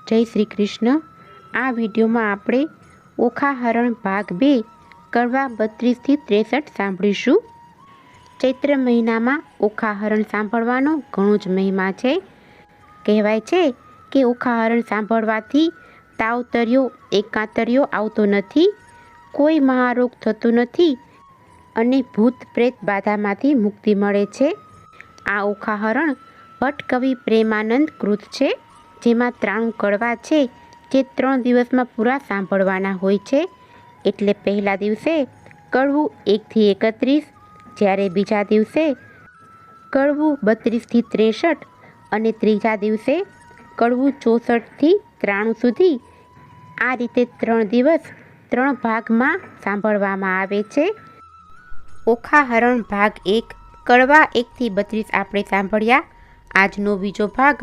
જય શ્રી કૃષ્ણ। આ વિડીયોમાં આપણે ઓખાહરણ ભાગ 2 કડવા 32 થી 63 સાંભળીશું। ચૈત્ર મહિનામાં ઓખાહરણ સાંભળવાનો ઘણો જ મહિમા છે। કહેવાય છે કે ઓખાહરણ સાંભળવાથી તાવતર્યો એકાંતર્યો આવતો નથી, કોઈ મહારોગ થતો નથી અને ભૂત પ્રેત બાધામાંથી મુક્તિ મળે છે। આ ઓખાહરણ ભટ્ટકવિ પ્રેમાનંદ કૃત છે, જેમાં 93 કડવા છે જે 3 દિવસમાં પૂરા સાંભળવાના હોય છે। એટલે પહેલા દિવસે કડવું 1 થી 31, જ્યારે બીજા દિવસે કડવું 32 થી 63 અને ત્રીજા દિવસે કડવું 64 થી 93 સુધી, આ રીતે 3 દિવસ 3 ભાગમાં સાંભળવામાં આવે છે। ઓખાહરણ ભાગ 1 કડવા 1 થી 32 આપણે સાંભળ્યા। આજનો બીજો ભાગ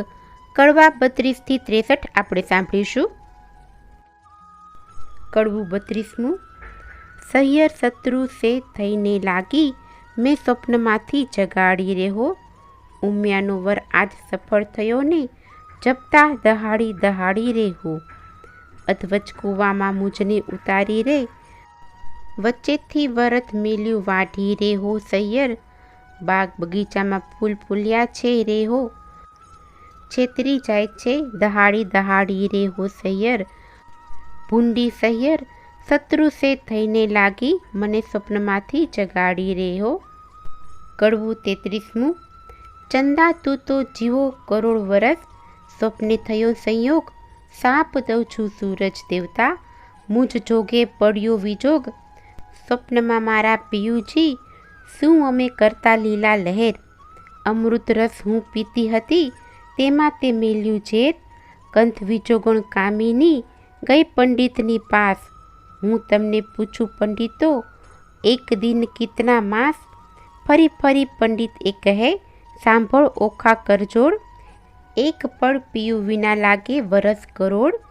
કડવા 32 થી 63 આપણે સાંભળીશું। કડવું 32મું। સહિયર શત્રુ સે થઈને લાગી, મેં સ્વપ્નમાંથી જગાડી રેહો। ઉમિયાનો વર આજ સફળ થયો ને, જપતા દહાડી દહાડી રેહો। અધવચ કૂવામાં મુજને ઉતારી રે, વચ્ચેથી વરત મેલ્યું વાઢી રેહો સહિયર। બાગ બગીચામાં ફૂલ ફૂલ્યા છે રેહો, છેતરી જાય છે દહાડી દહાડી રેહો સહિયર। ભૂંડી સહિયર શત્રુ સે થઈને લાગી, મને સ્વપ્નમાંથી જગાડી રેહો। કડવું 33મું। ચંદા તું તો જીવો કરોડ વરસ, સ્વપ્ને થયો સંયોગ, સાપ દઉં છું સૂરજ દેવતા। મુજ જોગે પડ્યો વિજોગ, સ્વપ્નમાં મારા પિયુજી, શું અમે કરતા લીલા લહેર। અમૃત રસ હું પીતી હતી, તેમાં તે મેલ્યું ઝેર। કંથ વિજોગણ કામિની, ગઈ પંડિતની પાસ। હું તમને પૂછું પંડિતો, એક દિન કિતના માસ। ફરી ફરી પંડિત એ કહે, સાંભળ ઓખા કરજોડ। એક પળ પીયું વિના લાગે વરસ કરોડ।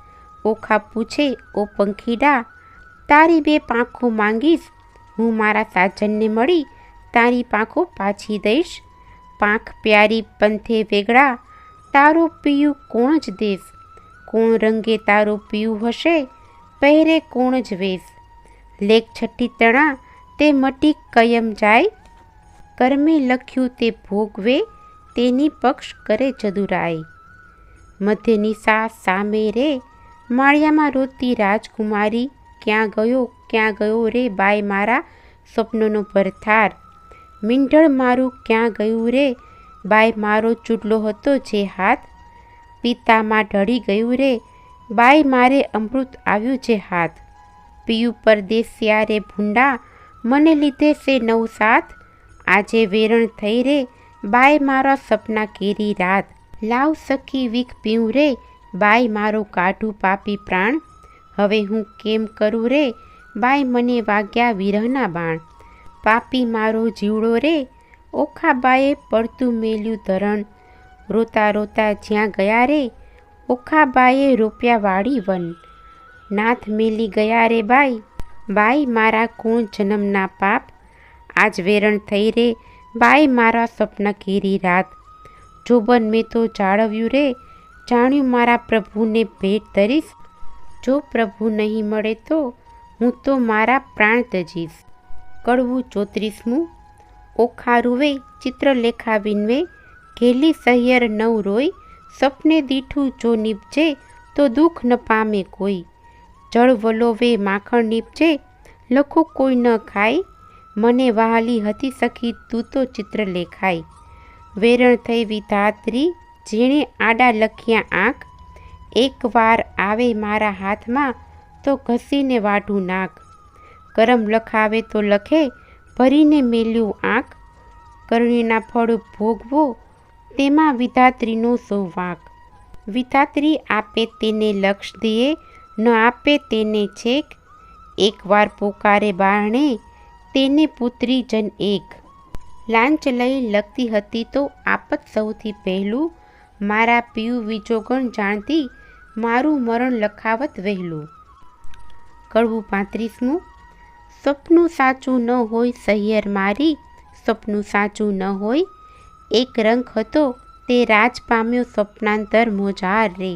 ઓખા પૂછે, ઓ પંખીડા, તારી 2 પાંખો માંગીશ। હું મારા સાજનને મળી, તારી પાંખો પાછી દઈશ। પાંખ પ્યારી પંથે વેગળા, તારો પિયું કોણ જ દેશ। કોણ રંગે તારો પિયું હશે, પહેરે કોણ જ વેશ। લેખ છઠ્ઠી તણા, તે મટી કયમ જાય। કર્મે લખ્યું તે ભોગવે, તેની પક્ષ કરે ચતુરાઈ। મધ્ય નિશા સામે રે, માળિયામાં રોતી રાજકુમારી। ક્યાં ગયો રે બાઈ મારા સ્વપ્નનો ભરથાર। મીંઢળ મારું ક્યાં ગયું રે, બાઈ મારો ચૂડલો હતો જે હાથ। પિતામાં ઢળી ગયું રે, બાઈ મારે અમૃત આવ્યું જે હાથ। પિયું પરદેશિયા રે ભૂંડા, મને લીધે છે 9 સાથ। આજે વેરણ થઈ રે, બાઈ મારા સપના કેરી રાત। લાવ સખી વીખ પીવું રે, બાઈ મારો કાઢું પાપી પ્રાણ। હવે હું કેમ કરું રે, બાઈ મને વાગ્યા વિરહના બાણ। પાપી મારો જીવડો રે, ઓખાબાએ પડતું મેલ્યું ધરણ। રોતા રોતા જ્યાં ગયા રે, ઓખાબાએ રોપ્યા વાડી વન। નાથ મેલી ગયા રે બાઈ, બાઈ મારા કોણ જન્મના પાપ। આજ વેરણ થઈ રે, બાઈ મારા સપના કેરી રાત। જોબન મેં તો જાળવ્યું રે, જાણ્યું મારા પ્રભુને ભેટ ધરીશ। જો પ્રભુ નહીં મળે તો, હું તો મારા પ્રાણ તજીશ। કડવું 34મું। ઓખા રૂવે, ચિત્રલેખા વિનવે, ઘેલી સહિયર નવ રોય। સપને દીઠું જો નીપજે, તો દુઃખ ન પામે કોઈ। જળ વલોવે માખણ નીપજે, લખો કોઈ ન ખાય। મને વહાલી હતી સખી તું તો ચિત્રલેખાઈ। વેરણ થઈ વિધાત્રી, જેણે આડા લખ્યા આંખ। એક વાર આવે મારા હાથમાં, તો ઘસીને વાઢું નાક। કરમ લખાવે તો લખે, ભરીને મેલ્યું આંખ। કરણીના ફળ ભોગવો, તેમાં વિધાત્રીનો સૌ વાંક। વિધાત્રી આપે તેને લક્ષ દિયે, ન આપે તેને છેક। એકવાર પોકારે બારણે, તેને પુત્રી જન એક। લાંચ લઈ લખતી હતી તો આપત સૌથી પહેલું। મારા પિયું વિજોગણ જાણતી, મારું મરણ લખાવત વહેલું। કડવું 35મું। સ્વપ્નું સાચું ન હોય સહિયર મારી, સ્વપ્નું સાચું ન હોય। એક રંગ હતો તે રાજ પામ્યો સ્વપ્નાંતર મોજાર રે।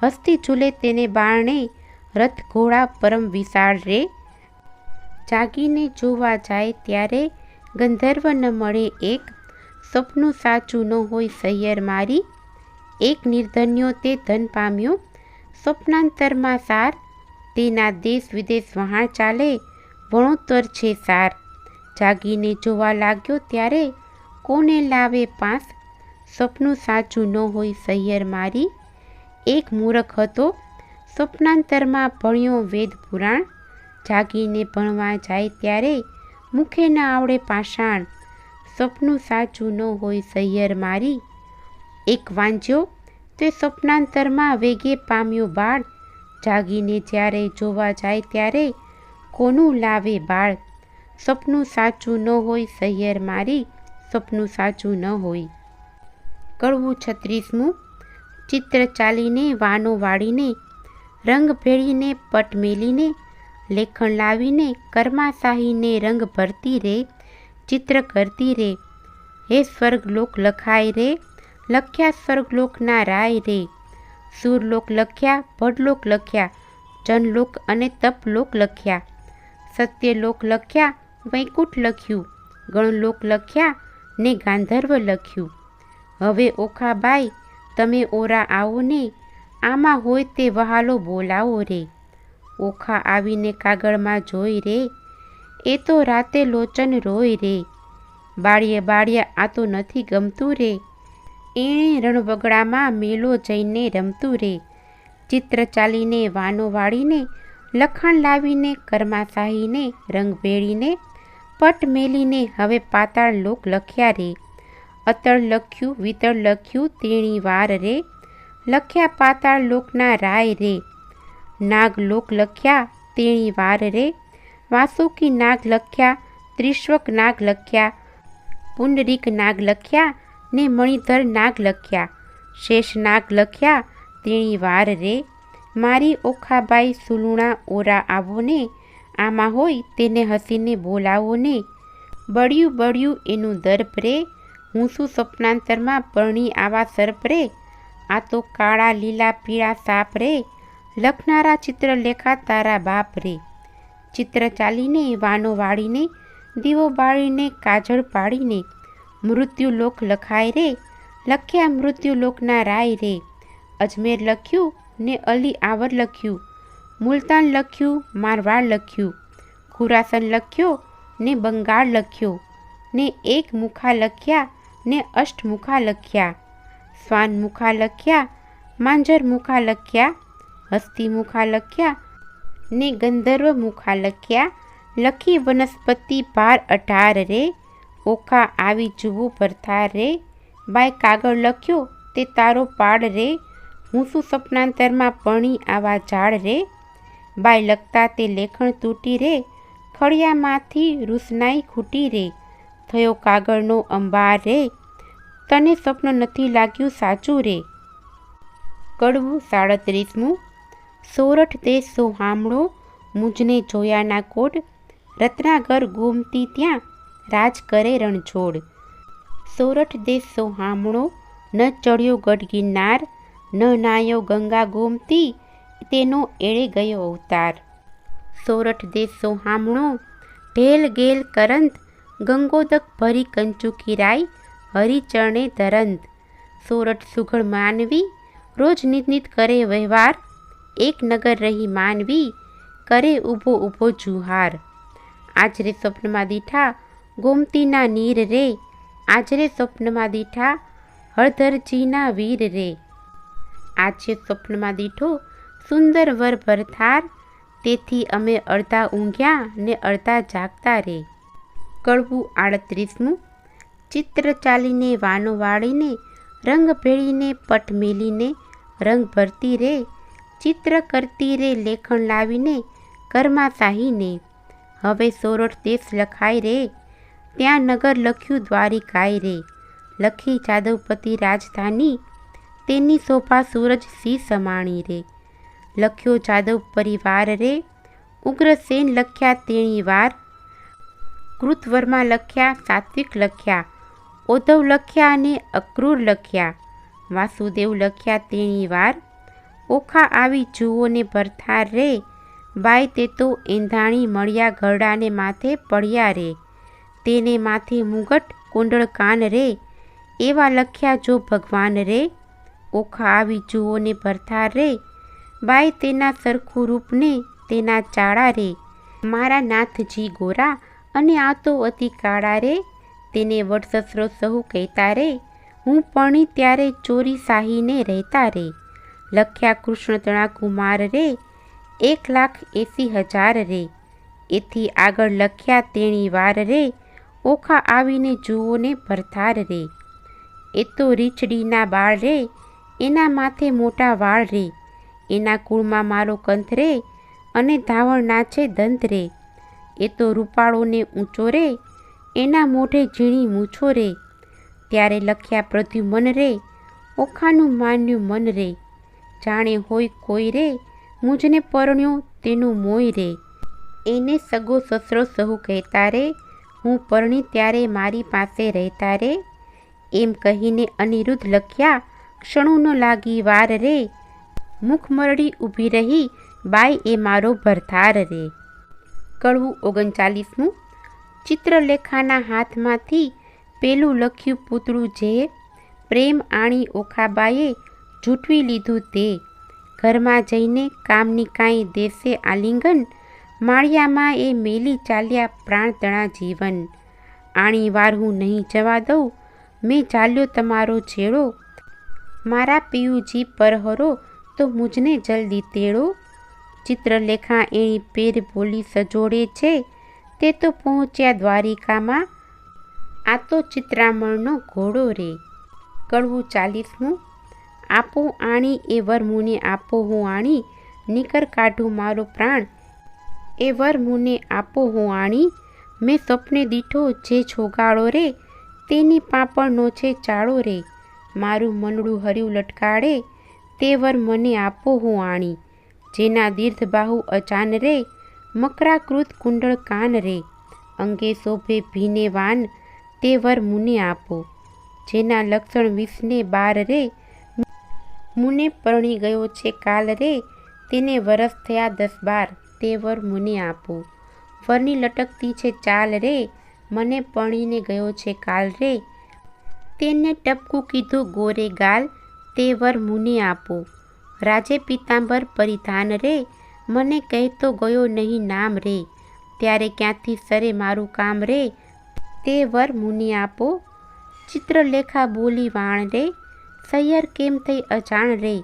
હસ્તી ઝૂલે તેને બારણે, રથ ઘોડા પરમ વિશાળ રે. જાગીને જોવા જાય ત્યારે ગંધર્વ ન મળે એક, સપનું સાચું ન હોય સૈયર મારી. એક નિર્ધન્યો તે ધન પામ્યો, સ્વપ્નાંતરમાં સાર. તેના દેશ વિદેશ વહાણ ચાલે, વણોતર છે સાર. જાગીને જોવા લાગ્યો ત્યારે કોને લાવે પાસ, સપનું સાચું ન હોય સૈયર મારી. એક મૂરખ હતો, સ્વપ્નાંતરમાં ભણ્યો વેદ પુરાણ. જાગીને ભણવા જાય ત્યારે મુખે ન આવડે પાષાણ, સપનું સાચું ન હોય સૈયર મારી. એક વાંજ્યો તે સ્વપ્નાંતરમાં વેગે પામ્યો બાળ. જાગીને જ્યારે જોવા જાય ત્યારે કોનું લાવે બાળ, સપનું સાચું ન હોય સૈયર મારી, સપનું સાચું ન હોય. કડવું 36મું. ચિત્ર ચાલીને વાનો વાળીને, રંગ ભેળીને પટ મેલીને, લેખણ લાવીને કર્માશાહીને રંગ ભરતી રે, ચિત્ર કરતી રે. હે સ્વર્ગલોક લખાય રે, લખ્યા સ્વર્ગલોકના રાય રે. સુરલોક લખ્યા, ભડલોક લખ્યા, જનલોક અને તપલોક લખ્યા. સત્યલોક લખ્યા, વૈકુંઠ લખ્યું, ગણલોક લખ્યા ને ગાંધર્વ લખ્યું. હવે ઓખાબાઈ તમે ઓરા આવો ને, આમાં હોય તે વહાલો બોલાવો રે. ઓખા આવીને કાગળમાં જોઈ રે, એ તો રાતે લોચન રોય રે. બાળીએ બાળીએ આ તો નથી ગમતું રે, એણે રણવગડામાં મેલો જઈને રમતું રે. ચિત્ર ચાલીને વાનો વાળીને, લખાણ લાવીને કર્માશાહીને રંગ ભેળીને, પટ મેલીને હવે પાતાળ લોક લખ્યા રે. અતળ લખ્યું વિતળ લખ્યું તેણી વાર રે, લખ્યા પાતાળ લોકના રાય રે. નાગ લોક લખ્યા તેણી વાર રે, વાસુકી નાગ લખ્યા, ત્રિશ્વક નાગ લખ્યા, પુંડરીક નાગ લખ્યા ને મણિધર નાગ લખ્યા. શેષ નાગ લખ્યા તેણી વાર રે. મારી ઓખાબાઈ સુલુણા ઓરા આવો ને, આમાં હોય તેને હસીને બોલાવો ને. બળ્યું બળ્યું એનું દર્પ રે, હું શું સ્વપ્નાંતરમાં પરણી આવા સર્પ રે. આ તો કાળા લીલા પીળા સાપ રે, લખનારા ચિત્ર લેખા તારા બાપ રે. ચિત્ર ચાલીને વાનો વાળીને, દીવો બાળીને કાજળ પાડીને, મૃત્યુલોક લખાય રે, લખ્યા મૃત્યુલોકના રાય રે. અજમેર લખ્યું ને અલી આવર લખ્યું, મુલતાન લખ્યું મારવાડ લખ્યું, ખુરાસન લખ્યો ને બંગાળ લખ્યો, ને એક મુખા લખ્યા ને અષ્ટમુખા લખ્યા. શ્વાન મુખા લખ્યા, માંજર મુખા લખ્યા, હસ્તી મુખા લખ્યા ને ગંધર્વ મુખા લખ્યા. લખી વનસ્પતિ ભાર 18 રે, ઓખા આવી જુવું પરથાર રે. બાય કાગળ લખ્યો તે તારો પાડ રે, હું શું સપનાંતરમાં પરણી આવા ઝાડ રે. બાય લખતા તે લેખણ તૂટી રે, ખડિયામાંથી રૂસનાઈ ખૂટી રે. થયો કાગળનો અંબાર રે, તને સ્વપ્ન નથી લાગ્યું સાચું રે. કડવું 37મું. સોરઠ દેશ સોહામણો, મુજને જોયાના કોડ, રત્નાગર ગોમતી ત્યાં રાજ કરે રણછોડ. સોરઠ દેશ સોહામણો, ન ચડ્યો ગઢ ગિરનાર, ન નાયો ગંગા ગોમતી, તેનો એળે ગયો અવતાર. સોરઠ દેશ સોહામણો, ઢેલ ગેલ કરંત, ગંગોદક ભરી કંચુકી રાય, હરિચરણે ધરંત. સોરઠ સુઘડ માનવી, રોજ નિત નિત કરે વ્યવહાર, એક નગર રહી માનવી, કરે ઊભો ઊભો જુહાર. આજરે સ્વપ્નમાં દીઠા ગોમતીના નીર રે, આજરે સ્વપ્નમાં દીઠા હળધરજીના વીર રે. આજે સ્વપ્નમાં દીઠો સુંદર વર ભરથાર, તેથી અમે અડધા ઊંઘ્યા ને અડધા જાગતા રે. કડવું 38મું. ચિત્ર ચાલીને વાનો વાળીને, રંગ ભેળીને પટ મેલીને રંગ ભરતી રે, ચિત્ર કરતી રે લેખણ લાવીને કર્માશાહીને. હવે સોરઠ દેશ લખાય રે, ત્યાં નગર લખ્યું દ્વારિકાય રે. લખી જાદવપતિ રાજધાની, તેની શોભા સૂરજ સી સમાણી રે. લખ્યો જાદવ પરિવાર રે, ઉગ્રસેન લખ્યા તેણી વાર. કૃતવર્મા લખ્યા સાત્વિક લખ્યા, ઉદ્ધવ લખ્યા અને અક્રૂર લખ્યા. વાસુદેવ લખ્યા તેણી વાર, ઓખા આવી જુઓને ભરથાર રે, બાઈ તે તો એંધાણી મળ્યા ગરડાને માથે પડ્યા રે, તેને માથે મુગટ કુંડળ કાન રે, એવા લખ્યા જો ભગવાન રે. ઓખા આવી જુઓને ભરથાર રે, બાઈ તેના સરખું રૂપને તેના ચાળા રે, મારા નાથજી ગોરા અને આ તો અતિ કાળા રે, તેને વડસસરો સહુ કહેતા રે, હું પરણી ત્યારે ચોરી સાહીને રહેતા રે, લખ્યા કૃષ્ણ તણા કુમાર રે, 1,80,000 રે, એથી આગળ લખ્યા તેણી વાર રે, ઓખા આવીને જુઓને ભરથાર રે. એ તો રીછડીના બાળ રે, એના માથે મોટા વાળ રે, એના કુળમાં મારો કંથ રે, અને ધાવણ નાચે દંત રે, એ તો રૂપાળો ને ઊંચો રે, એના મોઢે ઝીણી મૂછો રે, ત્યારે લખ્યા પ્રદ્યુમન રે, ઓખાનું માન્યું મન રે, જાણે હોય કોઈ રે, મુજને પરણ્યો તેનું મોય રે, એને સગો સસરો સહુ કહેતા રે, હું પરણી ત્યારે મારી પાસે રહેતા રે, એમ કહીને અનિરુદ્ધ લખ્યા ક્ષણો ન લાગી વાર રે, મુખ મરડી ઊભી રહી બાઈ એ મારો ભરથાર રે. કડવું 39. ચિત્રલેખાના હાથમાંથી પેલું લખ્યું પૂતળું જે, પ્રેમ આણી ઓખાબાએ જૂટવી લીધું તે, ઘરમાં જઈને કામની કાંઈ દેશે આલિંગન, માળિયામાં એ મેલી ચાલ્યા પ્રાણ તણા જીવન, આણી વાર હું નહીં જવા દઉં, મેં ચાલ્યો તમારો છેડો, મારા પિયુજી પરહરો તો મુજને જલ્દી તેડો. ચિત્રલેખા એની પેર બોલી સજોડે છે, તે તો પહોંચ્યા દ્વારિકામાં, આ તો ચિત્રામણનો ઘોડો રે. કડવું 40. આપો આણી એ વર મુને આપો હું આણી, નીકર કાઢું મારો પ્રાણ, એ વર મુને આપો હું આણી, મેં સપને દીઠો જે છોગાળો રે, તેની પાપણનો છે ચાળો રે, મારું મનડું હર્યું લટકાડે, તે વર મને આપો હું આણી, જેના દીર્ઘ બાહુ અચાન રે, મકરાકૃત કુંડળ કાન રે, અંગે શોભે ભીને વાન, તે વર મુને આપો, જેના લક્ષણ 20 ને 12 રે, મુને પરણી ગયો છે કાલ રે, તેને વરસ થયા 10-12, તે વર મુને આપો, વરની લટકતી છે ચાલ રે, મને પરણીને ગયો છે કાલ રે, તેને ટપકું કીધું ગોરે ગાલ, તે વર મુને આપો, રાજે પિતાંબર પરિધાન રે, મને કહેતો ગયો નહીં નામ રે, ત્યારે ક્યાંથી સરે મારું કામ રે, તે વર મુને આપો. ચિત્રલેખા બોલી વાણ રે, સૈયર કેમ થઈ અજાણ રે,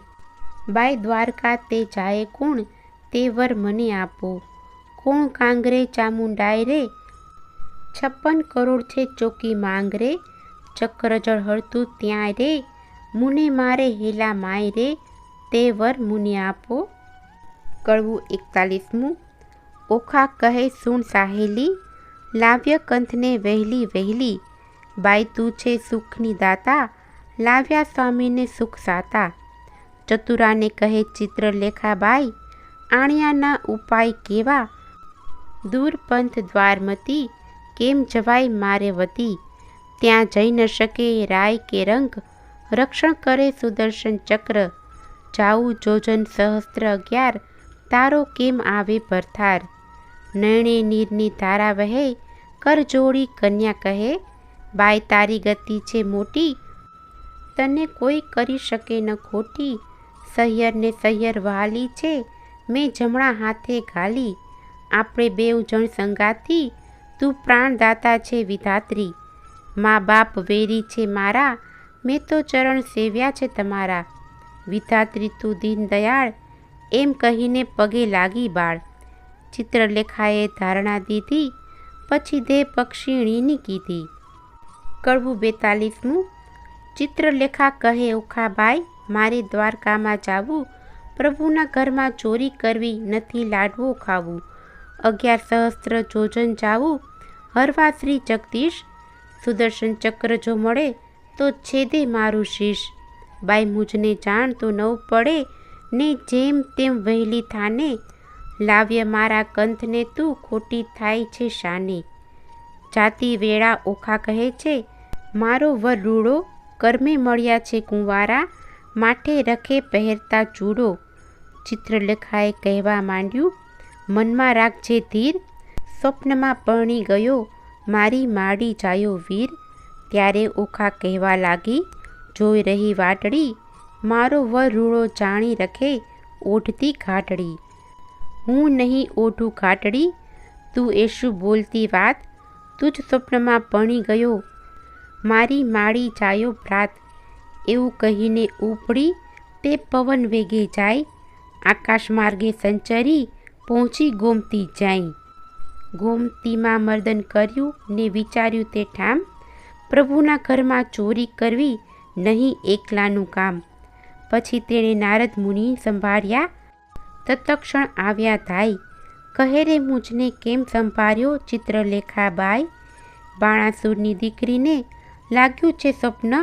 બાઈ દ્વારકા તે જાય કોણ, તે વર મને આપો, કોણ કાંગરે ચામુંડાય રે, 56 કરોડ છે ચોકી માંગ રે, ચક્રજળ હળતું ત્યાં રે, મુને મારે હેલા માય રે, તે વર મુને આપો. કડવું 41. ઓખા કહે સુણ સાહેલી, લાવ્ય કંથને વહેલી વહેલી, બાઈ તું છે સુખની દાતા, લાવ્યા સ્વામીને સુખ સાતા. ચતુરાને કહે ચિત્રલેખા બાઈ, આણ્યાના ઉપાય કેવા, દૂર પંથ દ્વારમતી, કેમ જવાય મારે વતી, ત્યાં જઈ ન શકે રાય કે રંગ, રક્ષણ કરે સુદર્શન ચક્ર, જાવું જોજન સહસ્ત્ર 11, તારો કેમ આવે ભરથાર, નયણે નીરની ધારા વહે, કર જોડી કન્યા કહે, બાઈ તારી ગતિ છે મોટી, તને કોઈ કરી શકે ન ખોટી, સહિયરને સહિયર વહાલી છે, મેં જમણા હાથે ઘાલી, આપણે બેઉ જણ સંગાતી, તું પ્રાણદાતા છે વિધાત્રી, મા બાપ વેરી છે મારા, મેં તો ચરણ સેવ્યા છે તમારા, વિધાત્રી તું દીન દયાળ, એમ કહીને પગે લાગી બાળ. ચિત્રલેખાએ ધારણા દીધી, પછી દેહ પક્ષીણીની કીધી. કડવું 42. ચિત્રલેખા કહે ઓખાબાઈ, મારે દ્વારકામાં જાવું, પ્રભુના ઘરમાં ચોરી કરવી, નથી લાડવો ખાવું, 11 સહસ્ત્ર જોજન જાવું, હરવા શ્રી જગદીશ, સુદર્શન ચક્ર જો મળે તો છેદે મારું શીશ, બાઈ મુજને જાણ તો નવ પડે, ને જેમ તેમ વહેલી થાને, લાવ્ય મારા કંથને તું, ખોટી થાય છે શાને. જાતિ વેળા ઓખા કહે છે, મારો વર રૂડો, કર્મે મળ્યા છે કુંવારા, માથે રખે પહેરતા ચૂડો, ચિત્રલેખાએ કહેવા માંડ્યું, મનમાં રાખજે ધીર, સ્વપ્નમાં પરણી ગયો મારી માડી જાયો વીર. ત્યારે ઓખા કહેવા લાગી, જોઈ રહી વાટડી, મારો વર રૂડો જાણી રખે ઓઢતી ઘાટડી. હું નહીં ઓઢું ઘાટડી, તું એ શું બોલતી વાત, તું જ સ્વપ્નમાં પરણી ગયો મારી માડી જાયો ભ્રાત. એવું કહીને ઉપડી તે પવન વેગે જાય, આકાશ માર્ગે સંચરી પહોંચી ગોમતી જાય. ગોમતીમાં મર્દન કર્યું ને વિચાર્યું તે ઠામ, પ્રભુના ઘરમાં ચોરી કરવી નહીં એકલાનું કામ. પછી તેણે નારદ મુનિ સંભાળ્યા, તત્ક્ષણ આવ્યા ધાઈ, કહે રે મુજને કેમ સંભાળ્યો ચિત્રલેખા બાઈ. બાણાસુરની દીકરીને લાગ્યું છે સ્વપ્ન,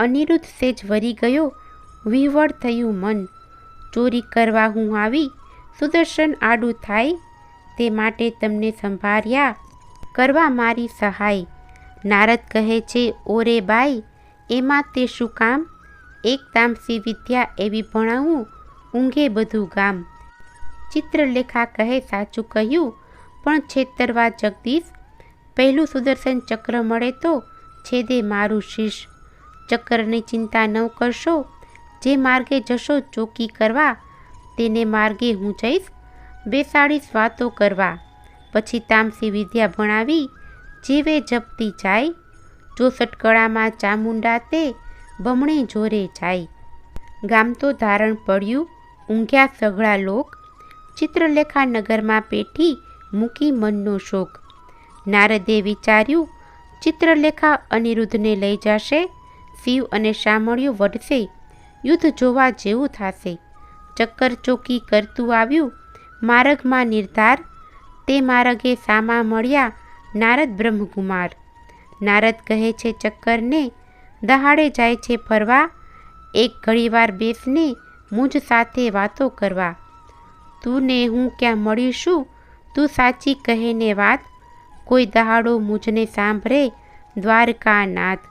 અનિરુદ્ધ સેજ વરી ગયો વિહવળ થયું મન. ચોરી કરવા હું આવી સુદર્શન આડું થાય, તે માટે તમને સંભાળ્યા કરવા મારી સહાય. નારદ કહે છે ઓરે બાઈ, એમાં તે શું કામ, એક તામસી વિદ્યા એવી ભણાવું ઊંઘે બધું ગામ. ચિત્રલેખા કહે સાચું કહ્યું પણ છેતરવા જગદીશ, પહેલું સુદર્શન ચક્ર મળે તો છેદે મારું શીશ. ચક્રની ચિંતા ન કરશો, જે માર્ગે જશો ચોકી કરવા, તેને માર્ગે હું જઈશ બેસાડીશ વાતો કરવા. પછી તામસી વિદ્યા ભણાવી જીવે જપતી જાય, 64 કળામાં ચામુંડા તે બમણે જોરે જાય. ગામ તો ધારણ પડ્યું ઊંઘ્યા સઘળા લોક, ચિત્રલેખા નગરમાં પેઠી મૂકી મનનો શોક. નારદે વિચાર્યું ચિત્રલેખા અનિરુદ્ધને લઈ જશે, શિવ અને શામળિયો વઢશે, યુદ્ધ જોવા જેવું થશે. ચક્કર ચોકી કરતું આવ્યું માર્ગમાં નિર્ધાર, તે માર્ગે સામા મળ્યા નારદ બ્રહ્મકુમાર. નારદ કહે છે ચક્કરને દહાડે જાય છે ફરવા, એક ઘડીવાર બેસને મુજ સાથે વાતો કરવા. તું ને હું ક્યાં મળીશું, તું સાચી કહે ને વાત, કોઈ દહાડો મુજને સાંભળે દ્વારકાનાથ.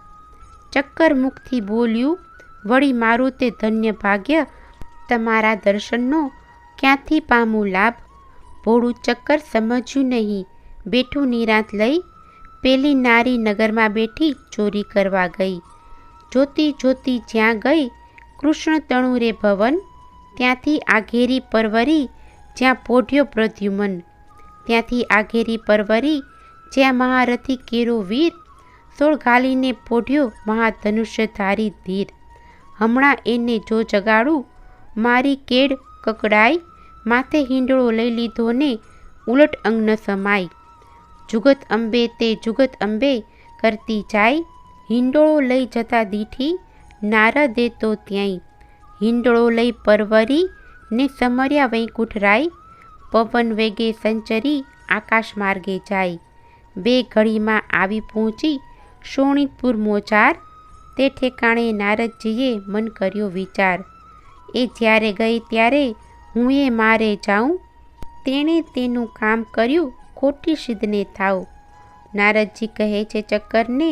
ચક્કર મુખથી બોલ્યું વળી મારું તે ધન્ય ભાગ્ય, તમારા દર્શનનો ક્યાંથી પામું લાભ. ભોળું ચક્કર સમજ્યું નહીં, બેઠું નિરાંત લઈ, પેલી નારી નગરમાં બેઠી ચોરી કરવા ગઈ. જોતી જોતી જ્યાં ગઈ કૃષ્ણ તણુ રે ભવન, ત્યાંથી આઘેરી પરવરી જ્યાં પોઢ્યો પ્રદ્યુમન. ત્યાંથી આઘેરી પરવરી જ્યાં મહારથી કેરો વીર, સોળ ઘાલીને પોઢ્યો મહાધનુષ્યધારી ધીર. હમણાં એને જો જગાડું મારી કેડ કકડાઈ, માથે હિંડળો લઈ લીધો ને ઉલટ અંગ ન સમાય. જુગત અંબે તે જુગત અંબે કરતી જાય, હિંડોળો લઈ જતા દીઠી નારદે તો ત્યાંય. હિંડોળો લઈ પરવરી ને સમર્યા વૈકુંઠ રાય, પવન વેગે સંચરી આકાશ માર્ગે જાય. 2 ઘડીમાં આવી પહોંચી શોણિતપુર મોચાર, તે ઠેકાણે નારદજીએ મન કર્યો વિચાર. એ જ્યારે ગઈ ત્યારે હું એ મારે જાઉં, તેણે તેનું કામ કર્યું ખોટી સિદ્ધને થાવ. નારદજી કહે છે ચક્કરને,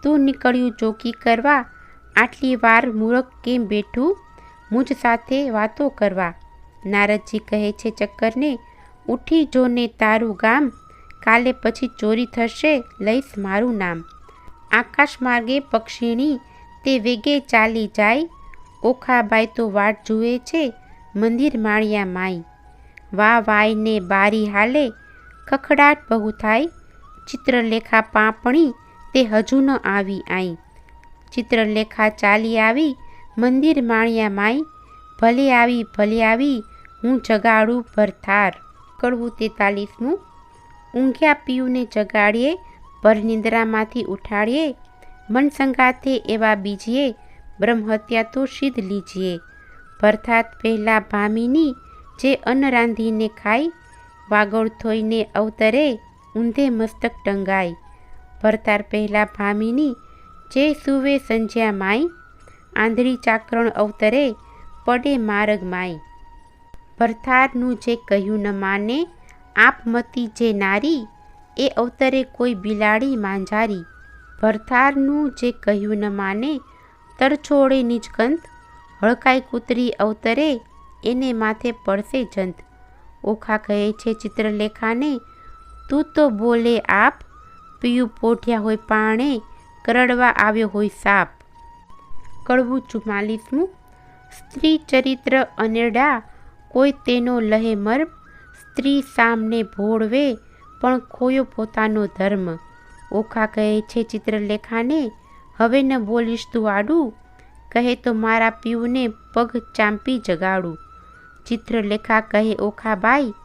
તું નીકળ્યું ચોકી કરવા, આટલી વાર મૂરખ કેમ બેઠું મુજ સાથે વાતો કરવા. નારદજી કહે છે ચક્કરને, ઉઠી જોને તારું ગામ, કાલે પછી ચોરી થશે લઈશ મારું નામ. આકાશ માર્ગે પક્ષીણી તે વેગે ચાલી જાય, ઓખાબાઈ તો વાટ જુએ છે મંદિર માળિયા માઈ. વા વાયને બારી હાલે ખખડાટ બહુ થાય, ચિત્રલેખા પાંપણી તે હજુ ન આવી આઈ. ચિત્રલેખા ચાલી આવી મંદિર માળિયા માઈ, ભલે આવી હું જગાડું ભરથાર. કડવું 43મું. ઊંઘ્યા પિયુને જગાડીએ, ભરનિંદ્રામાંથી ઉઠાડીએ, મન સંગાથે એવા બીજીએ, બ્રહ્મહત્યા તો સિદ્ધ લીજીએ. ભરથાર પહેલાં ભામીની જે અન્ન રાંધીને ખાય, વાગોળ થોઈને અવતરે ઊંધે મસ્તક ટંગાય. ભરથાર પહેલાં ભામીની જે સુવે સંજ્યા માય, આંધળી ચાકરણ અવતરે પડે માર્ગ માય. ભરથારનું જે કહ્યું ન માને, આપમતી જે નારી, એ અવતરે કોઈ બિલાડી માંજારી. ભરથારનું જે કહ્યું ન માને, તરછોડે નિજકંત, હળકાઈ કૂતરી અવતરે એને માથે પડશે જંત. ઓખા કહે છે ચિત્રલેખાને, તું તો બોલે આપ, પીયું પોઢ્યા હોય પાણે, કરડવા આવ્યો હોય સાપ. કડવું 44. સ્ત્રી ચરિત્ર અનેડા, કોઈ તેનો લહે મર્મ, સ્ત્રી સામને ભોળવે પણ ખોયો પોતાનો ધર્મ. ઓખા કહે છે ચિત્રલેખાને, હવે ન બોલીશ તું આડું, કહે તો મારા પીઉને પગ ચાંપી જગાડું. ચિત્રલેખા કહે ઓખાબાઈ,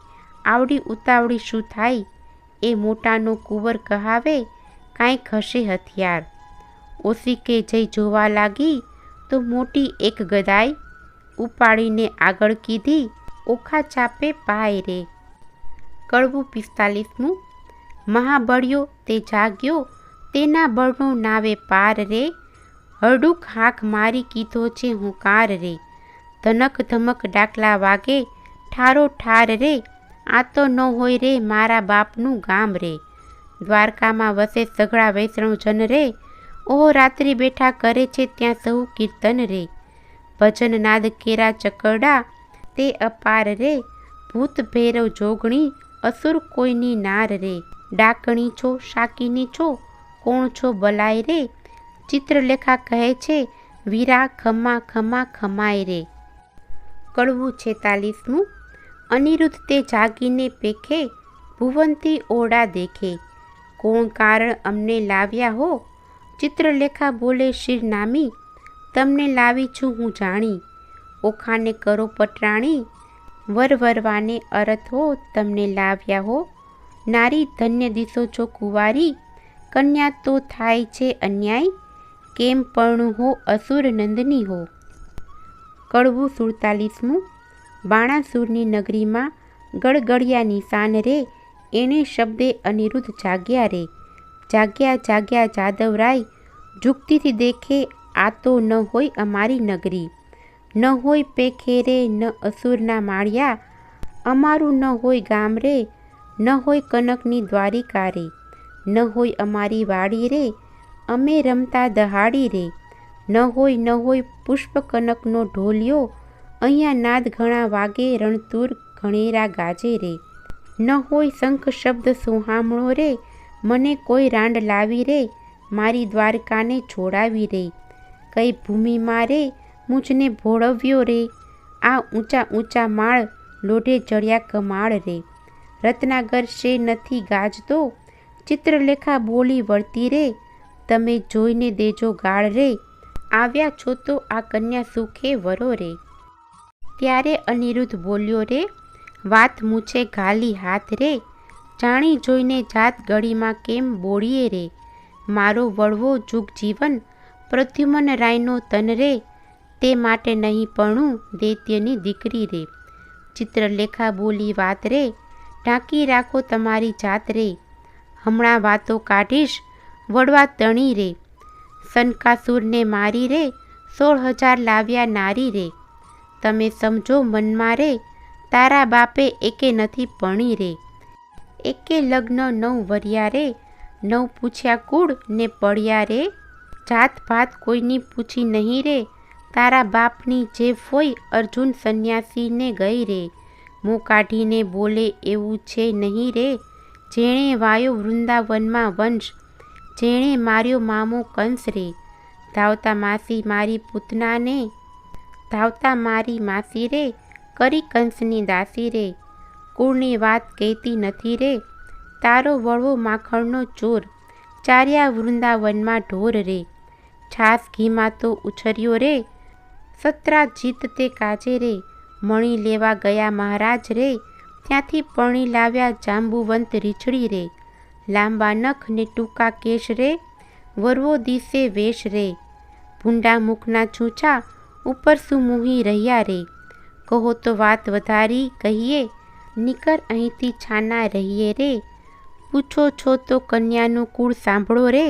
આવડી ઉતાવળી શું થાય, એ મોટાનો કુંવર કહાવે, કાંઈક હશે હથિયાર. ઓશીકે જઈ જોવા લાગી તો મોટી એક ગદાઈ, ઉપાડીને આગળ કીધી, ઓખા ચાપે પાય રે. કડવું 45. મહાબળ્યો તે જાગ્યો, તેના બળનો નાવે પાર રે, હરડુક હાક મારી કીધો છે હુંકાર રે, ધનક ધમક ડાકલા વાગે ઠારો ઠાર રે, આ તો ન હોય રે મારા બાપનું ગામ રે. દ્વારકામાં વસે સઘળા વૈષ્ણવજન રે, ઓહો રાત્રિ બેઠા કરે છે ત્યાં સહુ કીર્તન રે, ભજન નાદ કેરા ચકરડા તે અપાર રે, ભૂત ભૈરવ જોગણી અસુર કોઈની નાર રે, ડાકણી છો શાકીની છો, કોણ છો બલાય રે, ચિત્રલેખા કહે છે વીરા ખમા ખમા ખમાય રે. કડવું 46. અનિરુદ્ધ તે જાગીને પેખે, ભુવનથી ઓરડા દેખે, કોણ કારણ અમને લાવ્યા હો, ચિત્રલેખા બોલે શિરનામી, તમને લાવી છું હું જાણી, ઓખાને કરો પટરાણી, વરવરવાને અરથ હો તમને લાવ્યા હો, નારી ધન્ય દિશો છો કુંવારી, કન્યા તો થાય છે અન્યાય, કેમ પરણું હો અસુર નંદની હો. કડવું 47. બાણાસુરની નગરીમાં ગળગળિયા નિશાન રે, એણે શબ્દે અનિરુદ્ધ જાગ્યા રે, જાગ્યા જાગ્યા જાદવરાય, જુગતીથી દેખે આ તો ન હોય અમારી નગરી, ન હોય પેખે રે ન અસુરના માળિયા, અમારું ન હોય ગામ રે, ન હોય કનકની દ્વારિકા રે, ન હોય અમારી વાડી રે, અમે રમતા દહાડી રે, ન હોય પુષ્પ કનકનો ઢોલિયો, અહીંયા નાદ ઘણા વાગે રણતુર ઘણેરા ગાજે રે, ન હોય શંખ શબ્દ સોહામણો રે, મને કોઈ રાંડ લાવી રે, મારી દ્વારકાને છોડાવી રે, કઈ ભૂમિમાં રે મુજને ભોળવ્યો રે, આ ઊંચા ઊંચા માળ લોઢે ચડ્યા કમાળ રે, રત્નાગર શે નથી ગાજતો, ચિત્રલેખા બોલી વળતી રે, તમે જોઈને દેજો ગાળ રે, આવ્યા છો તો આ કન્યા સુખે વરો રે. ત્યારે અનિરુદ્ધ બોલ્યો રે, વાત મૂછે ઘાલી હાથ રે, જાણી જોઈને જાત ગળીમાં કેમ બોળીએ રે, મારો વળવો જુગ જીવન પ્રદ્યુમન રાયનો તન રે, તે માટે નહીં પરણું દૈત્યની દીકરી રે. ચિત્રલેખા બોલી વાત રે, ઢાંકી રાખો તમારી જાત રે, હમણાં વાતો કાઢીશ વડવા તણી રે, સનકાસુરને મારી રે 16,000 લાવ્યા નારી રે, તમે સમજો મનમાં રે, તારા બાપે એકે નથી પરણી રે, એકે લગ્ન 9 વર્યા રે, 9 પૂછ્યા કુળ ને પડ્યા રે, જાત ભાત કોઈની પૂછી નહીં રે, તારા બાપની જે ફોઈ અર્જુન સંન્યાસીને ગઈ રે, મોં કાઢીને બોલે એવું છે નહીં રે, જેણે વાયો વૃંદાવનમાં વંશ, જેણે માર્યો મામો કંસ રે, ધાવતા માસી મારી પૂતનાને, ધાવતા મારી માસી રે, કરી કંસની દાસી રે, કુળની વાત કહેતી નથી રે, તારો વળવો માખણનો ચોર, ચાર્યા વૃંદાવનમાં ઢોર રે, છાસ ઘીમાં તો ઉછર્યો રે, સત્રા જીત તે કાજે રે, મણી લેવા ગયા મહારાજ રે, ત્યાંથી પરણી લાવ્યા જાંબુવંત રીછડી રે, લાંબા નખ ને ટૂંકા કેશ રે, વરવો દિશે વેશ રે, ભૂંડા મુખના છૂછા ઉપર સુમુહી રહ્યા રે, કહો તો વાત વધારી કહીએ, નીકર અહીંથી છાના રહીએ રે, પૂછો છો તો કન્યાનું કુળ સાંભળો રે,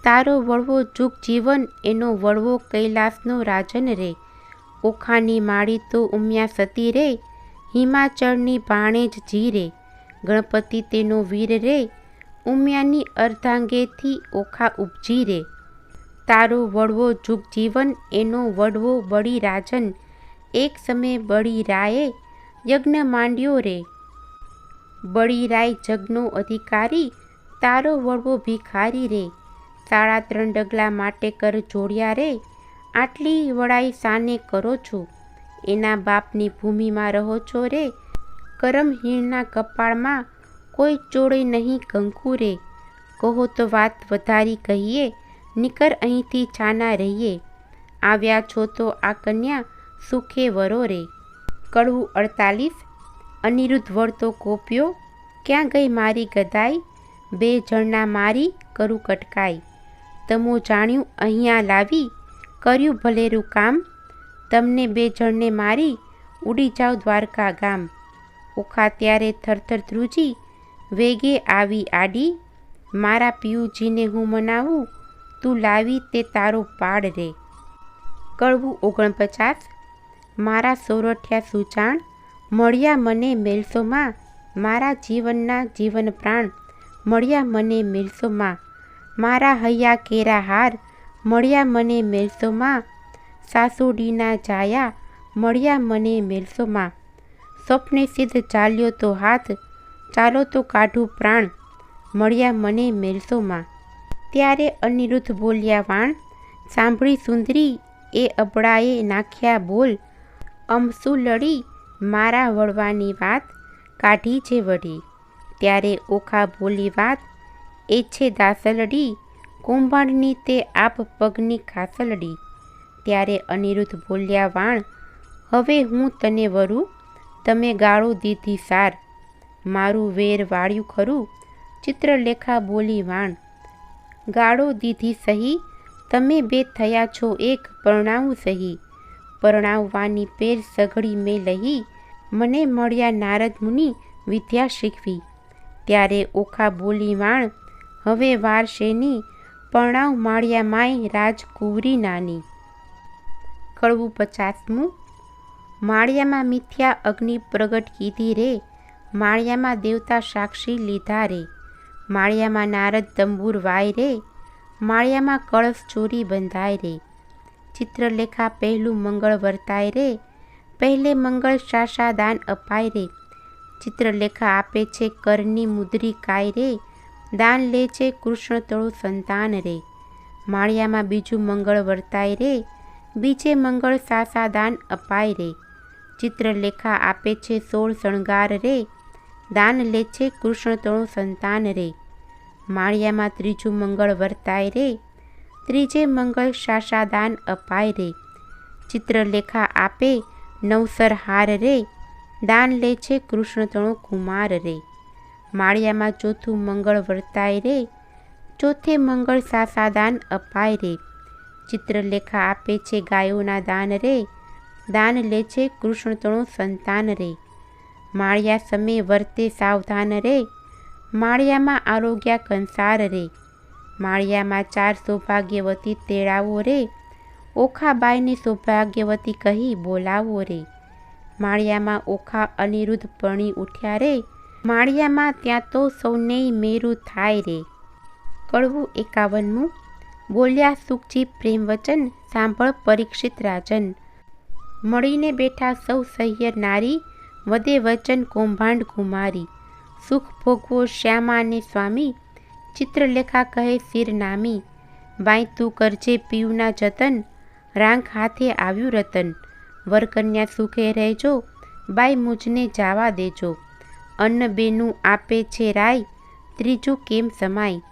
તારો વળવો જુગ જીવન એનો વળવો કૈલાસનો રાજન રે, ઓખાની માળી તો ઉમિયા સતી રે, હિમાચળની ભાણેજ જી રે, ગણપતિ તેનો વીર રે, ઉમિયાની અર્ધાંગેથી ઓખા ઉપજી રે, તારો વળવો જુગ જીવન એનો વડવો બળી રાજન, એક સમયે બળીરાયે યજ્ઞ માંડ્યો રે. બળીરાય જગનો અધિકારી, તારો વડવો ભિખારી રે. 3.5 ડગલા માટે કર જોડ્યા રે, આટલી વડાઈ સાને કરો છો? એના બાપની ભૂમિમાં રહો છો રે, કરમહીણના કપાળમાં કોઈ ચોળે નહીં કંકુ રે. કહો તો વાત વધારી કહીએ, નીકર અહીંથી છાના રહીએ. આવ્યા છો તો આ કન્યા સુખે વરો રે. કડવું 48. અનિરુદ્ધ વળતો કોપ્યો, ક્યાં ગઈ મારી ગદાઈ? 2 જણના મારી કરું કટકાઈ. તમો જાણ્યું અહીંયા લાવી, કર્યું ભલેરું કામ. તમને 2 જણને મારી, ઉડી જાવ દ્વારકા ગામ. ઓખા ત્યારે થરથર ધ્રુજી, વેગે આવી આડી. મારા પિયુજીને હું મનાવું, તું લાવી તે તારો પાડ રે. કડવું 49. મારા સોરઠિયા સુજાણ, મળ્યા મને મેલસોમાં. મારા જીવનના જીવન પ્રાણ, મળ્યા મને મેલસોમાં. મારા હૈયા કેરા હાર, મળ્યા મને મેલસોમાં. સાસુડીના જાયા, મળ્યા મને મેલસોમાં. સ્વપ્ને સિદ્ધ ચાલ્યો તો હાથ, ચાલો તો કાઢું પ્રાણ, મળ્યા મને મેલસોમાં. ત્યારે અનિરુદ્ધ બોલ્યા વાણ, સાંભળી સુંદરી એ અબળાએ નાખ્યા બોલ. અમસુ લડી મારા વળવાની વાત, કાઢી છે વળી. ત્યારે ઓખા બોલી વાત, એ છે દાસલડી, કૌભાંડની તે આપ પગની ખાસલડી. ત્યારે અનિરુદ્ધ બોલ્યા વાણ, હવે હું તને વરું, તમે ગાળો દીધી સાર. મારું વેર વાળ્યું ખરું, ચિત્રલેખા બોલી વાણ. ગાળો દીધી સહી, તમે 2 થયા છો એક, પરણાવું સહી. પરણાવવાની પેર સઘળી મેં લહી, મને મળ્યા નારદ મુનિ વિદ્યા શીખવી. ત્યારે ઓખા બોલી વાણ, હવે વાર શેની, પરણાવ માળિયા માય રાજકુંવરી નાની. કડવું 50. માળિયામાં મિથ્યા અગ્નિ પ્રગટ કીધી રે, માળિયામાં દેવતા સાક્ષી લીધા રે. માળિયામાં નારદ તંબુર વાય રે, માળિયામાં કળશ ચોરી બંધાય રે. ચિત્રલેખા પહેલું મંગળ વર્તાય રે, પહેલે મંગળ શાસા દાન અપાય રે. ચિત્રલેખા આપે છે કરની મુદ્રી કાય રે, દાન લે છે કૃષ્ણ તળુ સંતાન રે. માળિયામાં બીજું મંગળ વર્તાય રે, બીજે મંગળ સાસા દાન અપાય રે. ચિત્રલેખા આપે છે 16 શણગાર રે, દાન લે છે કૃષ્ણ તળુ સંતાન રે. માળિયામાં ત્રીજું મંગળ વર્તાય રે, ત્રીજે મંગળ સાસા દાન અપાય રે. ચિત્રલેખા આપે 9 હાર રે, દાન લે છે કૃષ્ણ તણો કુમાર રે. માળિયામાં ચોથું મંગળ વર્તાય રે, ચોથે મંગળ સાસા દાન અપાય રે. ચિત્રલેખા આપે છે ગાયોના દાન રે, દાન લે છે કૃષ્ણ તણો સંતાન રે. માળિયા સમે વર્તે સાવધાન રે, માળિયામાં આરોગ્યા કંસાર રે. માળિયામાં 4 સૌભાગ્યવતી તેડાવો રે, ઓખાબાઈને સૌભાગ્યવતી કહી બોલાવો રે. માળિયામાં ઓખા અનિરુદ્ધ પરણી ઉઠ્યા રે, માળિયામાં ત્યાં તો સૌનેય મેરું થાય રે. કડવું 51. બોલ્યા સુખજી પ્રેમ વચન, સાંભળ પરીક્ષિત રાજન. મળીને બેઠા સૌ સહ્ય નારી, વધે વચન કૌભાંડ કુમારી. સુખ ભોગવો શ્યામા ને સ્વામી, ચિત્રલેખા કહે શિર નામી. બાઈ તું કરજે પીયુના જતન, રાંક હાથે આવ્યું રતન. વરકન્યા સુખે રહેજો, બાઈ મુજને જાવા દેજો. અન્ન બેનું આપે છે રાય, ત્રીજું કેમ સમાય.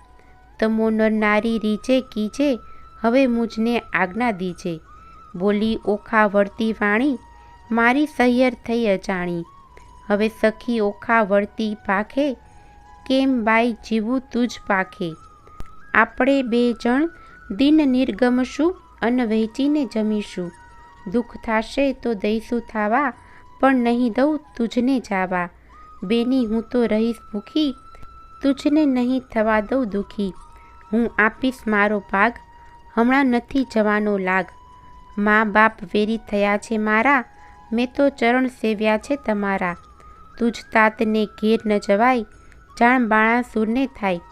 તમો નર નારી રીજે કીજે, હવે મુજને આજ્ઞા દીજે. બોલી ઓખા વળતી વાણી, મારી સહિયર થઈ અજાણી. હવે સખી ઓખા વળતી પાખે, કેમ બાઈ જીવું તુજ પાખે. આપણે 2 જણ દિન નિર્ગમશું, અન્ન વહેંચીને જમીશું. દુઃખ થાશે તો દઈશું થાવા, પણ નહીં દઉં તુજને જાવા. બેની હું તો રહીશ ભૂખી, તુજને નહીં થવા દઉં દુઃખી. હું આપીશ મારો ભાગ, હમણાં નથી જવાનો લાગ. મા બાપ વેરી થયા છે મારા, મેં તો ચરણ સેવ્યા છે તમારા. તુજ તાતને ઘેર ન જવાય, જાણ બાણાસુરને થાય.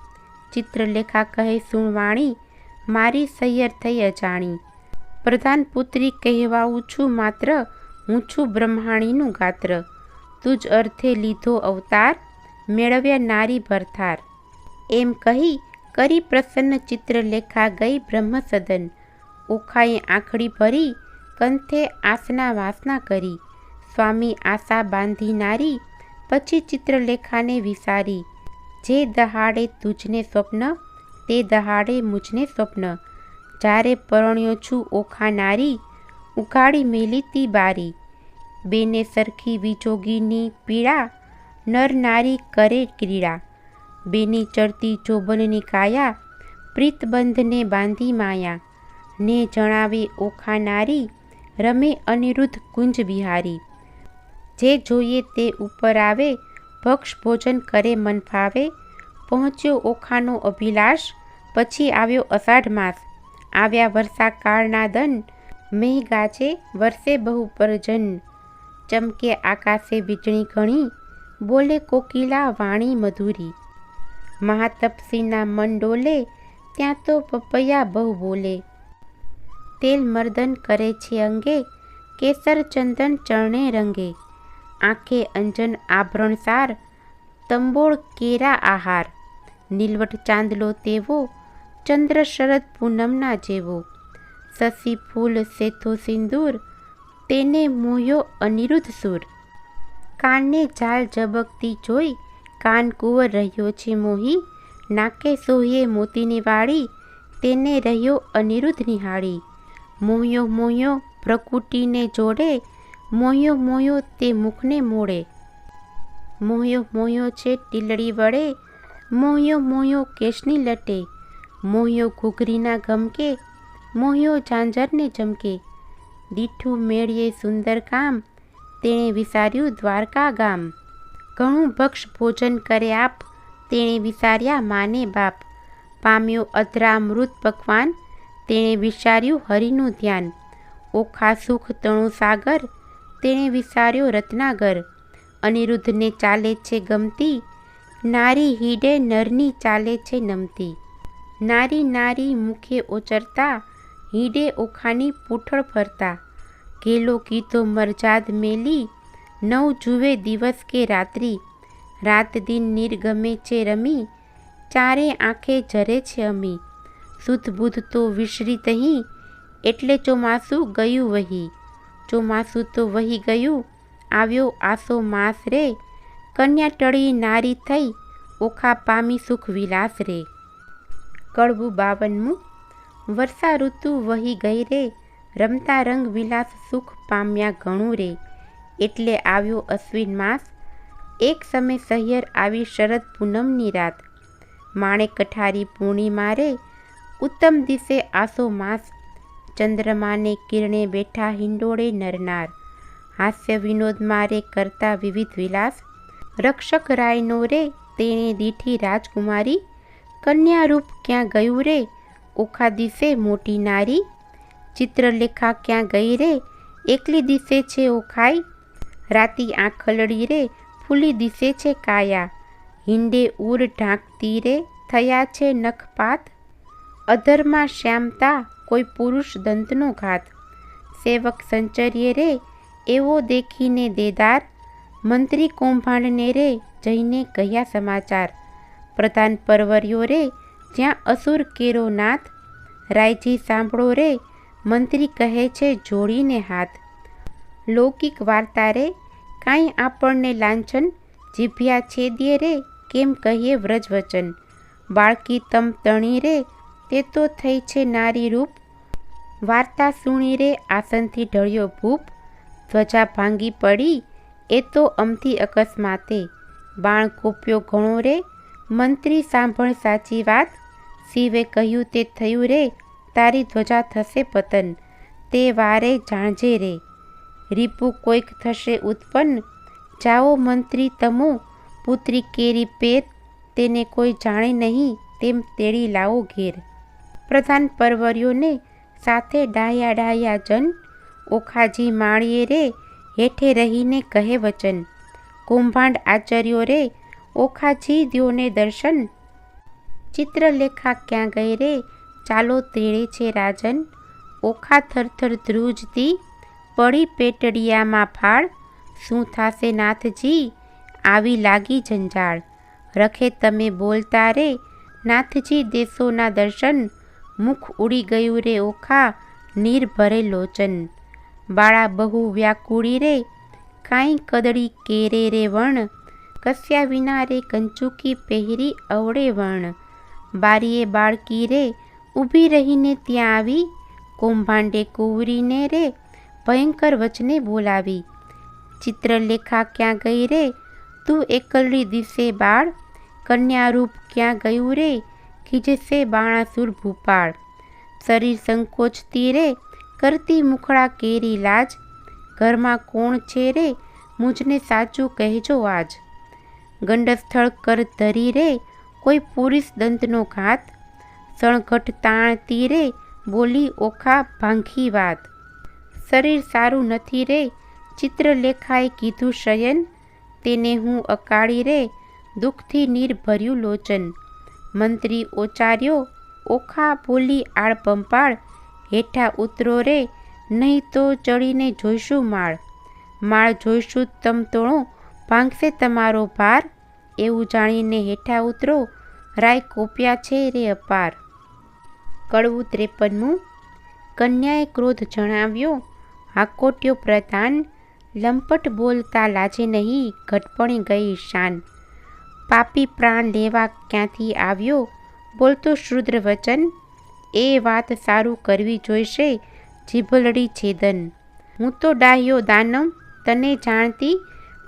ચિત્રલેખા કહે સુણવાણી, મારી સૈયર થઈ અજાણી. પ્રધાન પુત્રી કહેવાઉં છું માત્ર, હું છું બ્રહ્માણીનું ગાત્ર, તુજ અર્થે લીધો અવતાર, મેળવ્યા નારી ભરથાર. એમ કહી કરી પ્રસન્ન ચિત્રલેખા ગઈ બ્રહ્મસદન. ઓખાએ આંખડી ભરી કંઠે આસના વાસના કરી. સ્વામી આશા બાંધી નારી, પછી ચિત્રલેખાને વિસારી. જે દહાડે તુજને સ્વપ્ન, તે દહાડે મુજને સ્વપ્ન. જ્યારે પરણ્યો છું ઓખા નારી, ઉઘાડી મેલી તી બારી. બેને સરખી વિજોગીની પીડા, નર નારી કરે ક્રીડા. બેની ચડતી જોબનની કાયા, પ્રીતબંધને બાંધી માયા. ને જણાવે ઓખા નારી, રમે અનિરુદ્ધ કુંજ બિહારી. જે જોઈએ તે ઉપર આવે, ભક્ષ ભોજન કરે મન ફાવે. પહોંચ્યો ઓખાનો અભિલાષ, પછી આવ્યો અષાઢ માસ. આવ્યા વર્ષા કાળના દન, મેઘ ગાજે વર્ષે બહુ પરજન. ચમકે આકાશે વીજળી ઘણી, બોલે કોકિલા વાણી મધુરી. મહાતપસીના મન ડોલે, ત્યાં તો પપૈયા બહુ બોલે. તેલ મર્દન કરે છે અંગે, કેસર ચંદન ચરણે રંગે. આંખે અંજન આભરણ સાર, તંબોળ કેરા આહાર. નીલવટ ચાંદલો તેવો, ચંદ્ર શરદ પૂનમના જેવો. શશી ફૂલ શેથો સિંદૂર, તેને મોહ્યો અનિરુદ્ધ સૂર. કાનને જાલ ઝબકતી જોઈ, કાન કુંવર રહ્યો છે મોહી. નાકે સોહીએ મોતીની વાળી, તેને રહ્યો અનિરુદ્ધ નિહાળી. મોહ્યો મોહ્યો ભ્રકુટીને જોડે, મોહ્યો મોહ્યો તે મુખને મોડે. મોહ્યો મોહ્યો છે ટીલડી વડે, મોહ્યો મોહ્યો કેશની લટે. મોહ્યો ઘૂઘરીના ગમકે, મોહ્યો ઝાંઝરને ચમકે. દીઠું મેળીએ સુંદર કામ, તેણે વિસાર્યું દ્વારકા ગામ. ઘણું ભક્ષ ભોજન કરે આપ, તેણે વિસાર્યા માને બાપ. પામ્યો અધરામૃત પકવાન, તેણે વિચાર્યું હરિનું ધ્યાન. ઓખા સુખ તણુ સાગર, તેણે વિસાર્યો રત્નાગર. અનિરુદ્ધને ચાલે છે ગમતી, નારી હીડે નરની ચાલે છે નમતી. નારી નારી મુખે ઓચરતા, હીડે ઓખાની પૂંઠળ ફરતા. ગેલો કીધો મરજાદ મેલી, નવ જુએ દિવસ કે રાત્રિ. રાત દિન નિર્ગમે છે રમી, ચારે આંખે જરે છે અમી. સુધ બુધ તો વિસરી તહીં, એટલે ચોમાસું ગયું વહી. ચોમાસું તો વહી ગયું, આવ્યો આસો માસ રે. કન્યા ટળી નારી થઈ, ઓખા પામી સુખ વિલાસ રે. કડવું 52. વર્ષા ઋતુ વહી ગઈ રે, રમતા રંગ વિલાસ સુખ પામ્યા ઘણું રે. એટલે આવ્યો અશ્વિન માસ, એક સમય સહ્યર આવી શરદ પૂનમની રાત. માણે કઠારી પૂર્ણિમા રે, ઉત્તમ દિશે આસો માસ. ચંદ્રમાને કિરણે બેઠા હિંડોળે નરનાર. હાસ્ય વિનોદ મારે કરતા વિવિધ વિલાસ. રક્ષક રાયનો રે, તેણે દીઠી રાજકુમારી. કન્યારૂપ ક્યાં ગયું રે, ઓખા દિશે મોટી નારી. ચિત્રલેખા ક્યાં ગઈ રે, એકલી દિશે છે ઓખાઈ. રાતી આંખ ખલડી રે, ફૂલી દિશે છે કાયા. હિંડે ઉર ઢાંકતી રે, થયા છે નખપાત. અધરમાં શ્યામતા, કોઈ પુરુષ દંતનો ઘાત. સેવક સંચર્ય રે, એવો દેખીને દેદાર. મંત્રી કૌભાંડને રે, જઈને કહ્યા સમાચાર. પ્રધાન પરવર્યો રે, જ્યાં અસુર કેરો નાથ. રાયજી સાંભળો રે, મંત્રી કહે છે જોડીને હાથ. લૌકિક વાર્તા રે, કાંઈ આપણને લાંછન. જીભ્યા છેદીએ રે, કેમ કહીએ વ્રજ વચન. બાળકી તમ તણી રે, તે તો થઈ છે નારી રૂપ. વાર્તા સુણી રે, આસનથી ઢળ્યો ભૂપ. ધ્વજા ભાંગી પડી, એ તો અમથી અકસ્માતે. બાણ કોપ્યો ઘણો રે, મંત્રી સાંભળ સાચી વાત. શિવે કહ્યું તે થયું રે, તારી ધ્વજા થશે પતન. તે વારે જાણજે રે, રીપુ કોઈક થશે ઉત્પન્ન. જાઓ મંત્રી તમો, પુત્રી કેરી પેર. તેને કોઈ જાણે નહીં, તેમ તેડી લાવો ઘેર. પ્રધાન પરવર્યોને સાથે ડાહ્યા ડાહ્યા જન. ઓખાજી માળીએ રે, હેઠે રહીને કહે વચન. કૌભાંડ આચર્યો રે, ઓખાજી દ્યોને દર્શન. ચિત્રલેખા ક્યાં ગઈ રે, ચાલો તેડે છે રાજન. ઓખા થરથર ધ્રુજતી, પડી પેટડિયામાં ફાળ, શું થાશે નાથજી આવી લાગી જંજાળ. રખે તમે બોલતા રે નાથજી દેશોના દર્શન, મુખ ઉડી ગયું રે ઓખા નીર ભરે લોચન. બાળા બહુ વ્યાકુળી રે કાંઈ કદડી કેરે રે વણ, કસ્યા વિના રે કંચુકી પહેરી અવળે વણ. બારીએ બાળકી રે ઊભી રહીને ત્યાં આવી, કૌભાંડે કુંવરીને રે ભયંકર વચને બોલાવી. ચિત્રલેખા ક્યાં ગઈ રે તું એકલડી દિશે બાળ, કન્યારૂપ ક્યાં ગયું રે ખીજશે બાણાસુર ભૂપાળ. શરીર સંકોચતી રે કરતી મુખડા કેરી લાજ, ઘરમાં કોણ છે રે મુજને સાચું કહેજો આજ. ગંડસ્થળ કર ધરી રે કોઈ પુરુષ દંતનો ઘાત, સણઘટ તાણતી રે બોલી ઓખા ભાંખી વાત. શરીર સારું નથી રે ચિત્રલેખાએ કીધું શયન, તેને હું અકાળી રે દુઃખથી નીર ભર્યું લોચન. મંત્રી ઓચાર્યો ઓખા બોલી આળ પંપાળ, હેઠા ઉતરો રે નહીં તો ચડીને જોઈશું માળ. માળ જોઈશું તમતોણો ભાંગશે તમારો ભાર, એવું જાણીને હેઠા ઉતરો રાય કોપ્યા છે રે અપાર. કડવું 53. કન્યાએ ક્રોધ જણાવ્યો હાકોટ્યો પ્રધાન, લંપટ બોલતા લાજે નહીં ઘટપણી ગઈ શાન. પાપી પ્રાણ લેવા ક્યાંથી આવ્યો બોલતો શુદ્ર વચન, એ વાત સારું કરવી જોઈશે જીભલડી છેદન. હું તો ડાહ્યો દાનવ તને જાણતી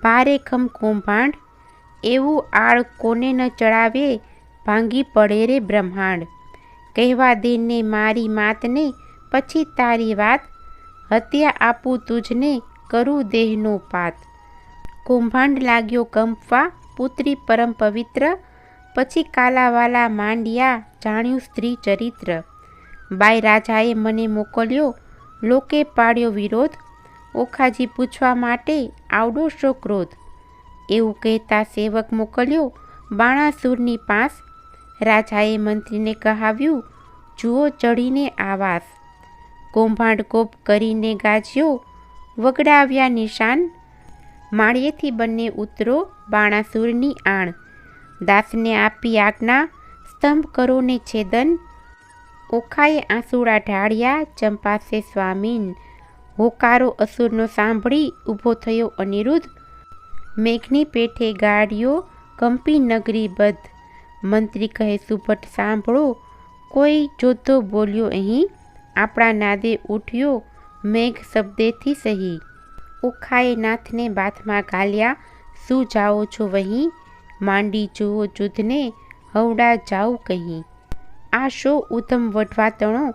ભારે ખમ કૌભાંડ, એવું આળ કોને ન ચડાવે ભાંગી પડે રે બ્રહ્માંડ. કહેવા દેને મારી માતને પછી તારી વાત, હત્યા આપું તુજને કરું દેહનો પાત. કૌભાંડ લાગ્યો કંપવા પુત્રી પરમ પવિત્ર, પછી કાલાવાલા માંડ્યા જાણ્યું સ્ત્રી ચરિત્ર. બાઈ રાજાએ મને મોકલ્યો લોકે પાડ્યો વિરોધ, ઓખાજી પૂછવા માટે આવડો શો ક્રોધ. એવું કહેતા સેવક મોકલ્યો બાણાસુરની પાસ, રાજાએ મંત્રીને કહાવ્યું જુઓ ચડીને આવાસ. કૌભાંડ કોપ કરીને ગાજ્યો વગડાવ્યા નિશાન, માળિયેથી બંને ઉતરો બાણાસુરની આણ. દાસને આપી આજ્ઞા સ્તંભ કરો ને છેદન, ઓખાએ આંસુડા ઢાળ્યા ચંપાસે સ્વામીન. હોકારો અસુરનો સાંભળી ઊભો થયો અનિરુદ્ધ, મેઘની પેઠે ગાડ્યો કંપી નગરી બધ. મંત્રી કહે સુભટ સાંભળો કોઈ જોધો બોલ્યો અહીં, આપણા નાદે ઉઠ્યો મેઘ શબ્દેથી સહી. ઓખાએ નાથને બાથમાં ઘાલ્યા શું જાઓ છો વહીં, માંડી જુઓ જુધને હવડા જાઉં કહી. આ શો ઉધમ વઢવાતણો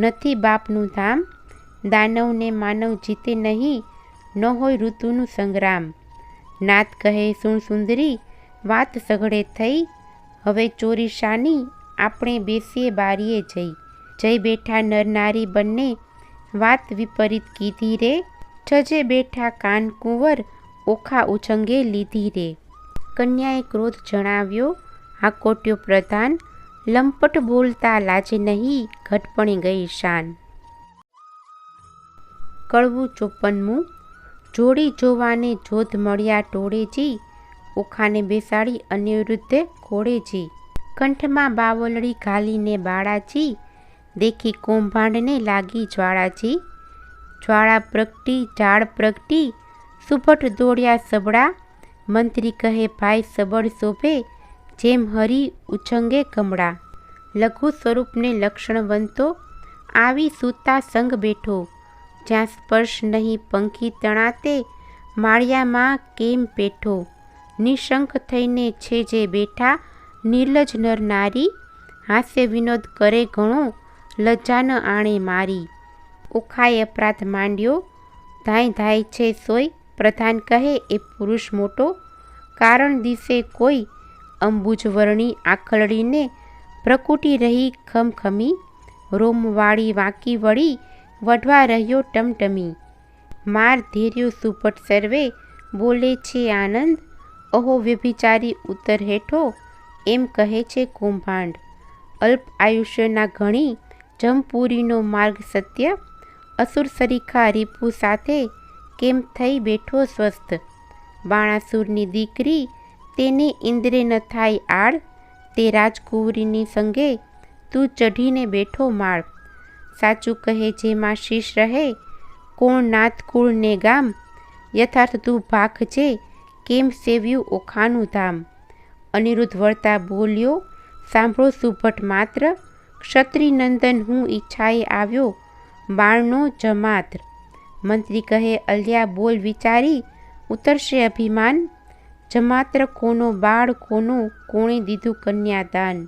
નથી બાપનું ધામ, દાનવને માનવ જીતે નહીં ન હોય ઋતુનું સંગ્રામ. નાથ કહે સુણ સુંદરી વાત સઘળે થઈ, હવે ચોરી શાની આપણે બેસીએ બારીએ જઈ. જઈ બેઠા નર નારી બંને વાત વિપરીત કીધી રે, છજે બેઠા કાન કુંવર ઓખા ઉછંગે લીધી રે. કન્યાએ ક્રોધ જણાવ્યો હાકોટ્યો પ્રધાન, લંપટ બોલતા લાજે નહીં ઘટપણી ગઈ શાન. કડવું 54. જોડી જોવાને જોધ મળ્યા ટોળેજી, ઓખાને બેસાડી અનિરુદ્ધે ઘોડેજી. કંઠમાં બાવલડી ઘાલીને બાળાજી, દેખી કૌભાંડને લાગી જ્વાળાજી. જ્વાળા પ્રગટી ઝાડ પ્રગટી સુભટ દોડ્યા સબળા, મંત્રી કહે ભાઈ સબળ શોભે જેમ હરી ઉછંગે કમળા. લઘુ સ્વરૂપને લક્ષણવંતો આવી સૂતા સંગ બેઠો, જ્યાં સ્પર્શ નહીં પંખી તણાતે માળિયામાં કેમ પેઠો. નિશંક થઈને છે જે બેઠા નિર્લજ નર નારી, હાસ્ય વિનોદ કરે ઘણો લજ્જા ન આણે મારી. ઓખાએ અપરાધ માંડ્યો ધાય ધાય છે સોય, પ્રધાન કહે એ પુરુષ મોટો, કારણ દિશે કોઈ અંબુજવર્ણી આખલડીને પ્રકુટી રહી ખમખમી. રોમવાળી વાંકી વળી વઢવા રહ્યો ટમટમી, માર ધીર્યો સુપટ સર્વે બોલે છે આનંદ. અહો વ્યભિચારી ઉત્તર હેઠો એમ કહે છે કૌભાંડ. અલ્પ આયુષ્યના ઘણી જમપુરીનો માર્ગ સત્ય, અસુર સરીખા રીપુ સાથે કેમ થઈ બેઠો સ્વસ્થ? બાણાસુરની દીકરી તેને ઇન્દ્રે ન થાય આડ, તે રાજકુંવરીની સંગે તું ચઢીને બેઠો માળ. સાચું કહે જેમાં શીશ રહે, કોણ નાથ કુળ ને ગામ? યથાર્થ તું ભાખજે, કેમ સેવ્યું ઓખાનું ધામ? અનિરુદ્ધ વળતા બોલ્યો, સાંભળો સુભટ માત્ર, ક્ષત્રિનંદન હું ઈચ્છાએ આવ્યો, બાણનો જમાત્ર. મંત્રી કહે, અલ્યા બોલ વિચારી, ઉતરશે અભિમાન? જમાત્ર કોનો બાળ કોનો, કોણે દીધું કન્યાદાન?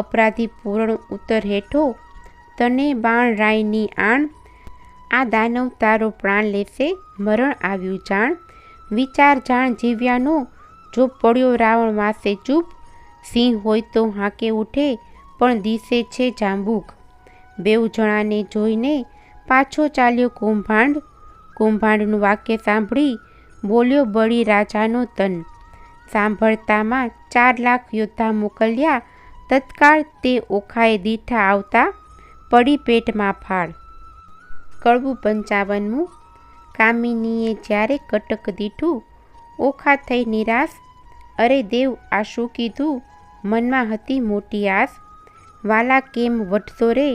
અપરાધી પૂરણ ઉત્તર હેઠો, તને બાણ રાયની આણ. આ દાનવ તારો પ્રાણ લેશે, મરણ આવ્યું જાણ. વિચાર જાણ જીવ્યાનો, જો પડ્યો રાવણ માસે ચૂપ. સિંહ હોય તો હાંકે ઉઠે, પણ દિશે છે જાંબુક. બેઉ જણાને જોઈને પાછો ચાલ્યો કુંભાંડ. કુંભાંડનું વાક્ય સાંભળી બોલ્યો બળી રાજાનો તન. સાંભળતામાં 4 લાખ યોદ્ધા મોકલ્યા, તત્કાળ તે ઓખાએ દીઠા આવતા, પડી પેટમાં ફાળ. કડવું 55મું. કામિનીએ જ્યારે કટક દીઠું, ઓખા થઈ નિરાશ. અરે દેવ આ શું કીધું, મનમાં હતી મોટી આસ. વાલા કેમ વટશો રે,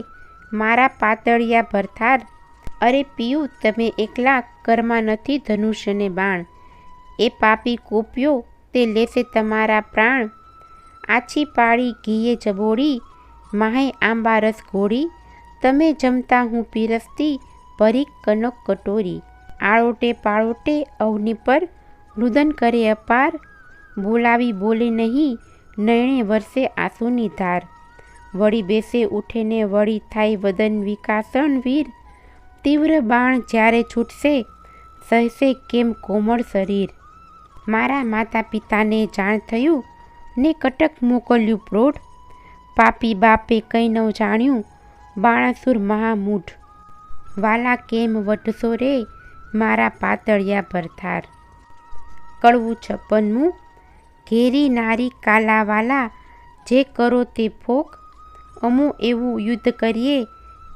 મારા પાતળિયા ભરથાર? અરે પિયું તમે એકલા, કરમાં નથી ધનુષ્યને બાણ. એ પાપી કોપ્યો, તે લેશે તમારા પ્રાણ. આછી પાડી ઘીએ જબોડી, માહે આંબા રસ ઘોડી. તમે જમતા હું પીરસતી, ભરી કનક કટોરી. આળોટે પાળોટે અવની પર, રુદન કરે અપાર. બોલાવી બોલે નહીં, નયણે વરસે આંસુની ધાર. વળી બેસે ઉઠે ને વળી થાય વદન વિકાસણ વીર. તીવ્ર બાણ જ્યારે છૂટશે, સહશે કેમ કોમળ શરીર. મારા માતા પિતાને જાણ થયું, ને કટક મોકલ્યું પ્રોઢ. પાપી બાપે કંઈ ન જાણ્યું, બાણાસુર મહામૂઢ. વાલા કેમ વટશો રે, મારા પાતળિયા ભરથાર. કડવું 56મું. ઘેરી નારી કાલાવાલા, જે કરો તે ફોક. અમો એવું યુદ્ધ કરીએ,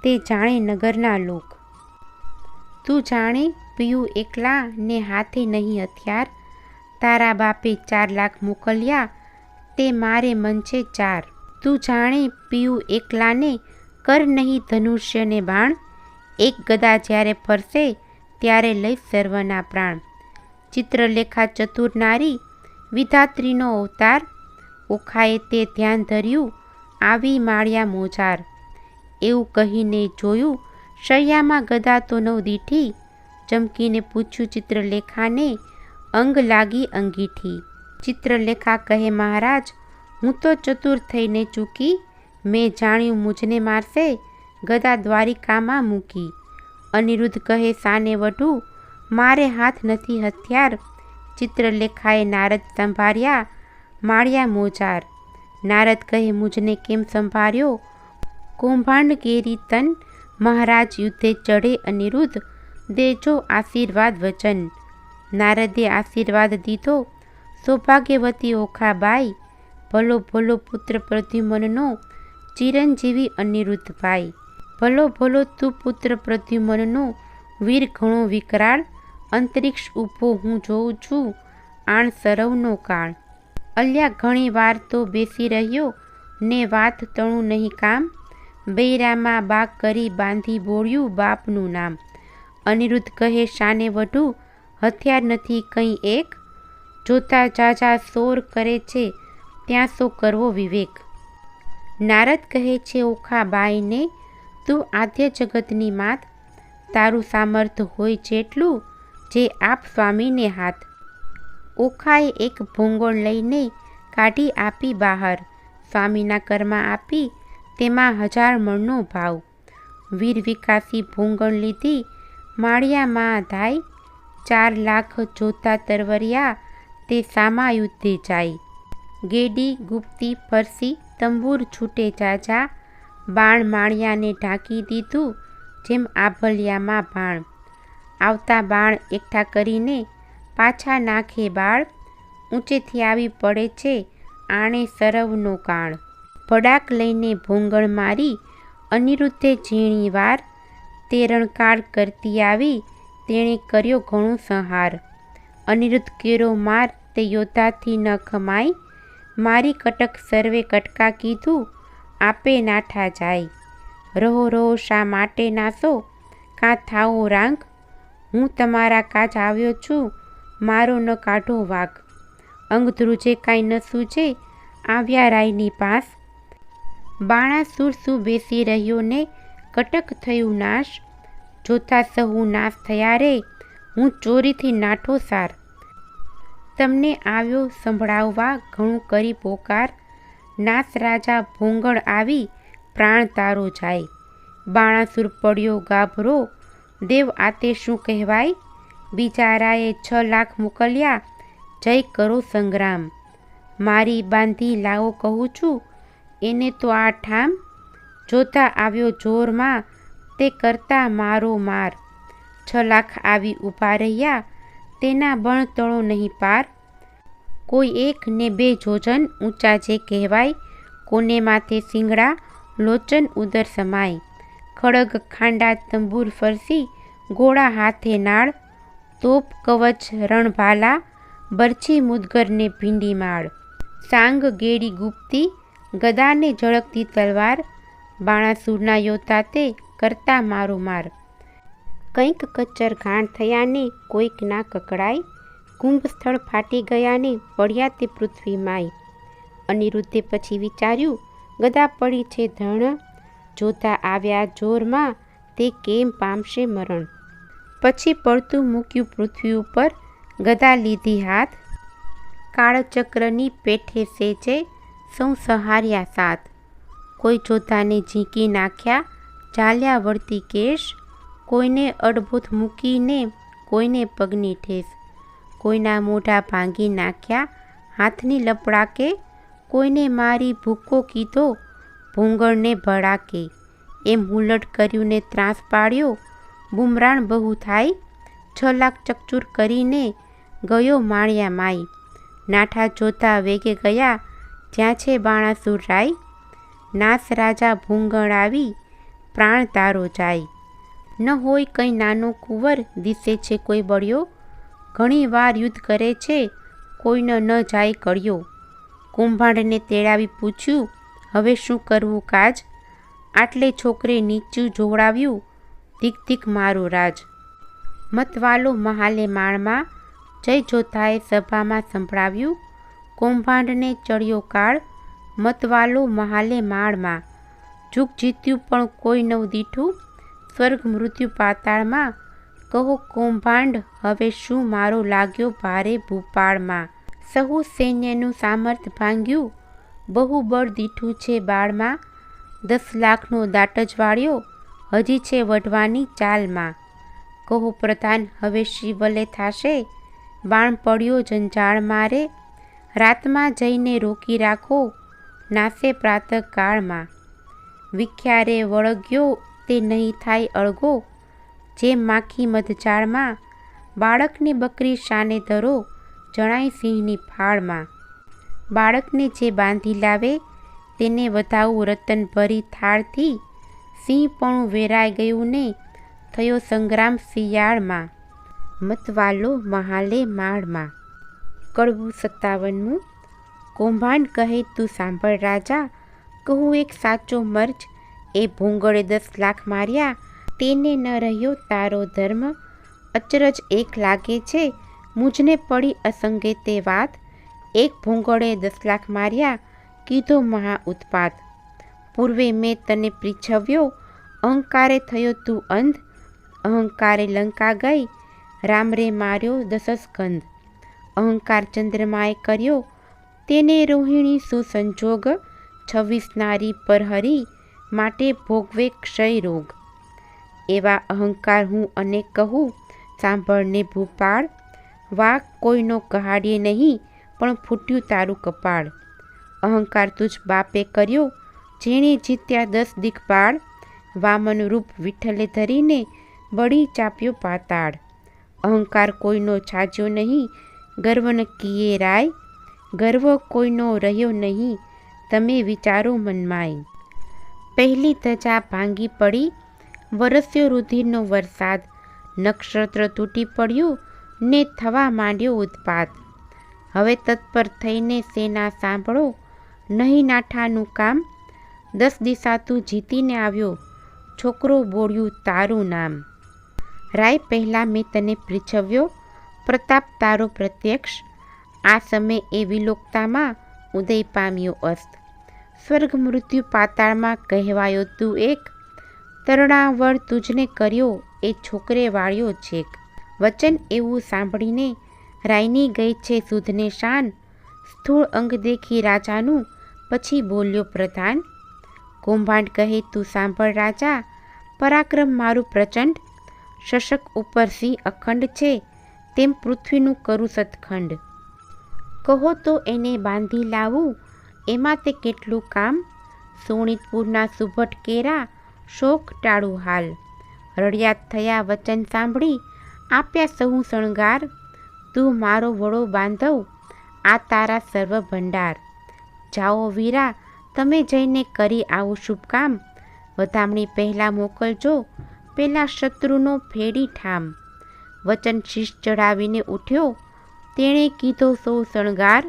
તે જાણે નગરના લોક. તું જાણે પિયું એકલા, ને હાથે નહીં હથિયાર. તારા બાપે 4 લાખ મોકલ્યા, તે મારે મન છે 4. તું જાણે પિયું એકલાને, કર નહીં ધનુષ્યને બાણ. એક ગદા જ્યારે ફરશે, ત્યારે લઈ સર્વના પ્રાણ. ચિત્રલેખા ચતુર નારી, વિધાત્રીનો અવતાર. ઓખાએ તે ધ્યાન ધર્યું, આવી માળ્યા મોજાર. એવું કહીને જોયું, શૈયામાં ગદા તો નવ દીઠી. ચમકીને પૂછ્યું ચિત્રલેખાને, અંગ લાગી અંગીઠી. ચિત્રલેખા કહે મહારાજ, હું તો ચતુર થઈને ચૂકી. મેં જાણ્યું મુજને મારશે, ગદા દ્વારિકામાં મૂકી. અનિરુદ્ધ કહે સાને વઢું, મારે હાથ નથી હથિયાર. ચિત્રલેખાએ નારદ સંભાળ્યા, માળ્યા મોજાર. નારદ કહે મુજને કેમ સંભાળ્યો, કૌભાંડ કેરી તન. મહારાજ યુદ્ધે ચઢે અનિરુદ્ધ, દેજો આશીર્વાદ વચન. નારદે આશીર્વાદ દીધો, સૌભાગ્યવતી ઓખાબાઈ. ભલો ભલો પુત્ર પ્રદ્યુમનનો, ચિરંજીવી અનિરુદ્ધભાઈ. ભલો ભલો તું પુત્ર પ્રદ્યુમનનો, વીર ઘણો વિકરાળ. અંતરિક્ષ ઊભો હું જોઉં છું, આણ સરવનો કાળ. અલ્યા ઘણી વાર તો બેસી રહ્યો, ને વાત તણું નહીં કામ. બૈરામાં બાગ કરી બાંધી બોળ્યું બાપનું નામ. અનિરુદ્ધ કહે શાને વઢું, હથિયાર નથી કંઈ એક. જોતા જાજા શોર કરે છે, ત્યાં શો કરવો વિવેક. નારદ કહે છે ઓખાબાઈને, તું આદ્ય જગતની માત. તારું સામર્થ્ય હોય જેટલું, જે આપ સ્વામીને હાથ. ઓખાએ એક ભોંગળ લઈને કાઢી આપી બહાર. સ્વામીના કરમાં આપી, તેમાં 1000 મણનો ભાવ. વીર વિકાસી ભોંગળ લીધી, માળિયામાં ધાય. 4 લાખ જોતા તરવરિયા, તે સામા યુદ્ધે જાય. ગેડી ગુપ્તી ફરસી, તંબુર છૂટે જાજા. બાણ માળિયાને ઢાંકી દીધું, જેમ આભલિયામાં ભાણ. આવતા બાણ એકઠા કરીને, પાછા નાખે બાળ. ઊંચેથી આવી પડે છે, આણે સરવનો કાળ. ભડાક લઈને ભોંગળ મારી, અનિરુદ્ધે ઝીણી વાર. તે રણકાળ કરતી આવી, તેણે કર્યો ઘણો સંહાર. અનિરુદ્ધ કેરો માર, તે યોદ્ધાથી ન ખમાય. મારી કટક સર્વે કટકા કીધું, આપે નાઠા જાય. રહો રહો શા માટે નાસો, કાં થાઓ રાંગ. હું તમારા કાજ આવ્યો છું, મારો ન કાઢો વાઘ. અંગ ધ્રુજે કાંઈ ન સૂજે, આવ્યા રાયની પાસ. બાણાસુર શું બેસી રહ્યો ને, કટક થયું નાશ. જોતા સહુ નાશ થયા રે, હું ચોરીથી નાઠો સાર. તમને આવ્યો સંભળાવવા ઘણું કરી પોકાર. નાસ રાજા ભોંગળ આવી, પ્રાણ તારો જાય. બાણાસુર પડ્યો ગાભરો, દેવ આતે શું કહેવાય. બિચારાએ 6 લાખ મોકલ્યા, જય કરો સંગ્રામ. મારી બાંધી લાવો કહું છું, એને તો આ ઠામ. જોતા આવ્યો જોરમાં, તે કરતા મારો માર. 6 લાખ આવી ઊભા રહ્યા, તેના બણતળો નહીં પાર. કોઈ 1 ને 2 જોજન ઊંચા જે કહેવાય. કોને માથે શિંગડા, લોચન ઉદર સમાય. ખડગ ખાંડા તંબુર ફરસી, ગોળા હાથે નાળ. તોપ કવચ રણભાલા, બરછી મુદગરને ભીંડી માળ. સાંગ ગેડી ગુપ્તી, ગદાને ઝળકતી તલવાર. બાણાસુરના યોદ્ધા તે કરતા મારો માર. કંઈક કચ્ચર ઘાણ થયાને કોઈક ના કકડાય. કુંભ સ્થળ ફાટી ગયાને પડ્યા તે પૃથ્વી માય. અનિરુદ્ધે પછી વિચાર્યું, ગદા પડી છે ધણ. જોતા આવ્યા જોરમાં, તે કેમ પામશે મરણ. પછી પડતું મૂક્યું પૃથ્વી ઉપર, ગદા લીધી હાથ. કાળચક્રની પેઠે સેજે, સૌ સહાર્યા સાથ. કોઈ જોતાને ઝીંકી નાખ્યા, ચાલ્યા વળતી કેશ. કોઈને અડભૂત મૂકીને, કોઈને પગની ઠેસ. કોઈના મોઢા ભાંગી નાખ્યા, હાથની લપડાકે. કોઈને મારી ભૂકો કીધો, ભૂંગળને ભડાકે. એમ હુલટ કર્યું ને ત્રાસ પાડ્યો, બુમરાણ બહુ થાય. 6 લાખ ચકચૂર કરીને, ગયો માળિયા માય. નાઠા જોતા વેગે ગયા, જ્યાં છે બાણાસુર રાય. નાસ રાજા ભૂંગળ આવી, પ્રાણ તારો જાય. ન હોય કંઈ નાનો કુંવર, દિશે છે કોઈ બળ્યો. ઘણી વાર યુદ્ધ કરે છે, કોઈનો ન જાય કળ્યો. કુંભાંડને તેડાવી પૂછ્યું, હવે શું કરવું કાજ. આટલે છોકરે નીચું જોવડાવ્યું, ધીક ધીક મારું રાજ. મતવાલો મહાલે માળમાં, જય જોતાએ સભામાં સંભળાવ્યું. કૌભાંડને ચડ્યો કાળ, મતવાલો મહાલે માળમાં. જુગ જીત્યું પણ કોઈ નવ દીઠું, સ્વર્ગ મૃત્યુ પાતાળમાં. કહો કૌભાંડ હવે શું મારો લાગ્યો ભારે ભૂપાળમાં. સહુ સૈન્યનું સામર્થ ભાંગ્યું, બહુ બળ દીઠું છે બાળમાં. 10 લાખનો દાટ જ વાળ્યો, હજી છે વઢવાની ચાલમાં. કહો પ્રધાન હવે શી વલે થાશે, બાણ પડ્યો જંજાળ મારે. રાતમાં જઈને રોકી રાખો, નાસે પ્રાતઃકાળમાં. વિખ્યારે વળગ્યો તે નહીં થાય અળગો, જેમ માખી મધજાળમાં. બાળકને બકરી શાને ધરો, જણાય સિંહની ફાળમાં. બાળકને જે બાંધી લાવે, તેને વધાવું રતન ભરી થાળથી. સિંહ પણ વેરાઈ ગયું ને, થયો સંગ્રામ શિયાળમાં. મતવાલો મહાલે માળમાં. કડવું 57મું. કૌભાંડ કહે તું સાંભળ રાજા, કહું એક સાચો મર્જ. એ ભૂંગળે 10 લાખ માર્યા, તેને ન રહ્યો તારો ધર્મ. અચરજ એક લાગે છે, મુજને પડી અસંગે તે વાત. એક ભૂંગળે 10 લાખ માર્યા, કીધો મહા ઉત્પાત. પૂર્વે મેં તને પૃચ્છવ્યો, અહંકારે થયો તું અંધ. અહંકારે લંકા ગઈ, રામ રે માર્યો 10 સ્કંદ. અહંકાર ચંદ્રમાએ કર્યો, તેને રોહિણી સુસંજોગ. 26 નારી પર હરી, માટે ભોગવે ક્ષય રોગ. એવા અહંકાર હું અનેક કહું, સાંભળને ભૂપાળ. વાક કોઈનો કહાડીએ નહીં, પણ ફૂટ્યું તારું કપાળ. અહંકાર તુજ બાપે કર્યો, જેણે જીત્યા 10 દિક્પાળ. વામન રૂપ વિઠ્ઠલે ધરીને, બળી ચાપ્યો પાતાળ. અહંકાર કોઈનો છાજ્યો નહીં, ગર્વ ન કીએ રાય. ગર્વ કોઈનો રહ્યો નહીં, તમે વિચારો મનમાય. પહેલી ધજા ભાંગી પડી, વરસ્યો રુધિરનો વરસાદ, નક્ષત્ર તૂટી પડ્યું ને થવા માંડ્યો ઉત્પાત. હવે તત્પર થઈને સેના સાંભળો, નહીં નાઠાનું કામ. 10 દિશા તું જીતીને આવ્યો, છોકરો બોળ્યું તારું નામ. રાય પહેલાં મેં તને પૃચ્છવ્યો, પ્રતાપ તારો પ્રત્યક્ષ. આ સમય એ વિલોકતામાં ઉદય પામ્યો અસ્ત. સ્વર્ગ મૃત્યુ પાતાળમાં કહેવાયો તું એક. તરણાવળ તુજને કર્યો એ છોકરે વાળ્યો છેક. વચન એવું સાંભળીને રાયની ગઈ છે સુધને શાન. સ્થૂળ અંગ દેખી રાજાનું પછી બોલ્યો પ્રધાન. કૌભાંડ કહે તું સાંભળ રાજા, પરાક્રમ મારું પ્રચંડ. શશક ઉપર સિંહ અખંડ છે, તેમ પૃથ્વીનું કરું સતખંડ. કહો તો એને બાંધી લાવું, એમાં તે કેટલું કામ. સોનિતપુરના સુભટ કેરા, શોક ટાળું હાલ. રડિયાત થયા વચન સાંભળી, આપ્યા સહુ શણગાર. તું મારો વડો બાંધવ, આ તારા સર્વ ભંડાર. જાઓ વીરા, તમે જઈને કરી આવું શુભ કામ. વધામણી પહેલાં મોકલજો, પેલા શત્રુનો ફેડી ઠામ. વચન શીશ ચડાવીને ઉઠ્યો, તેણે કીધો સૌ શણગાર.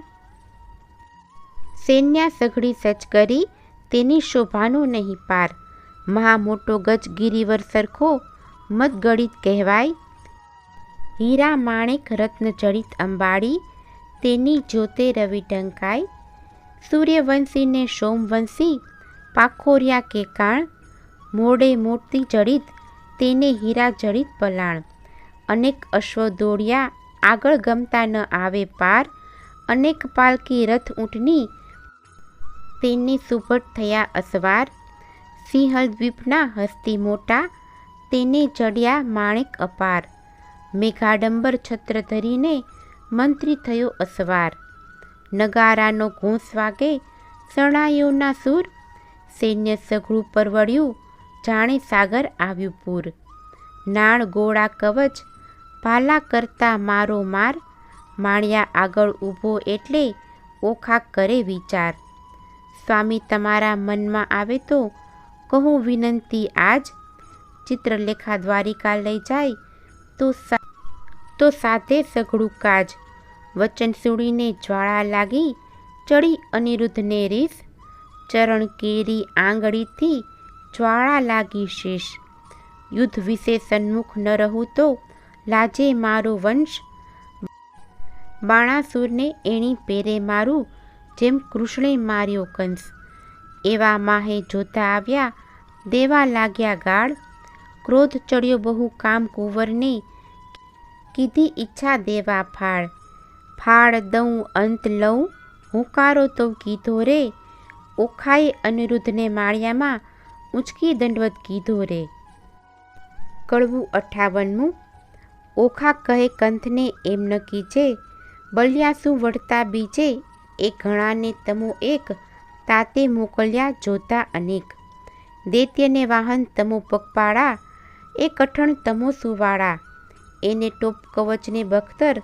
સૈન્ય સઘળી સચ કરી, તેની શોભાનો નહીં પાર. મહા મોટો ગજ ગિરિવર સરખો, મદગડિત કહેવાય. હીરા માણેક રત્ન જડિત અંબાડી, તેની જ્યોતે રવિ ઢંકાય. સૂર્યવંશીને સોમવંશી, પાખોર્યા કે કાણ. મોડે મોતી જડિત, તેને હીરા જડિત પલાણ. અનેક અશ્વ દોડ્યા, આગળ ગમતા ન આવે પાર. અનેક પાલકી રથ ઊંટની, તેની સુભટ થયા અસવાર. સિંહલ દ્વીપના હસ્તી મોટા, તેને જડ્યા માણેક અપાર. મેઘાડંબર છત્ર ધરીને, મંત્રી થયો અસવાર. નગારાનો ઘોંસ વાગે, શરણાઈઓના સૂર. સૈન્ય સઘળું પરવડ્યું, જાણે સાગર આવ્યું પૂર. નાળ ગોળા કવચ, ભાલા કરતા મારો માર. માળિયા આગળ ઊભો એટલે, ઓખા કરે વિચાર. સ્વામી તમારા મનમાં આવે તો, કહું વિનંતી આજ. ચિત્રલેખા દ્વારિકા લઈ જાય, તો સાધે સઘળું કાજ. વચન સુણીને જ્વાળા લાગી, ચડી અનિરુદ્ધને રીસ. ચરણ કેરી આંગળીથી, જ્વાળા લાગી શીશ. યુદ્ધ વિશે સન્મુખ ન રહું તો, લાજે મારો વંશ. બાણાસુરને એણી પેરે મારું, જેમ કૃષ્ણે માર્યો કંસ. એવા માહે જોતા આવ્યા, દેવા લાગ્યા ગાળ. ક્રોધ ચડ્યો બહુ કામ કુંવરને, કીધી ઈચ્છા દેવા ફાળ. ફાળ દઉં અંત લઉં, હુંકારો તો કીધો રે. ઓખાએ અનિરુદ્ધને માળિયામાં, ઊંચકી દંડવત કીધો રે. કડવું 58મું. ઓખા કહે કંથને એમ ન કીજે, બલિયા શું વળતા બીજે. એ ઘણાને તમો એક, તાતે મોકલ્યા જોતા અનેક. દૈત્યને વાહન તમો પગપાળા, એ કઠણ તમો સુવાળા. એને ટોપ કવચને બખ્તર,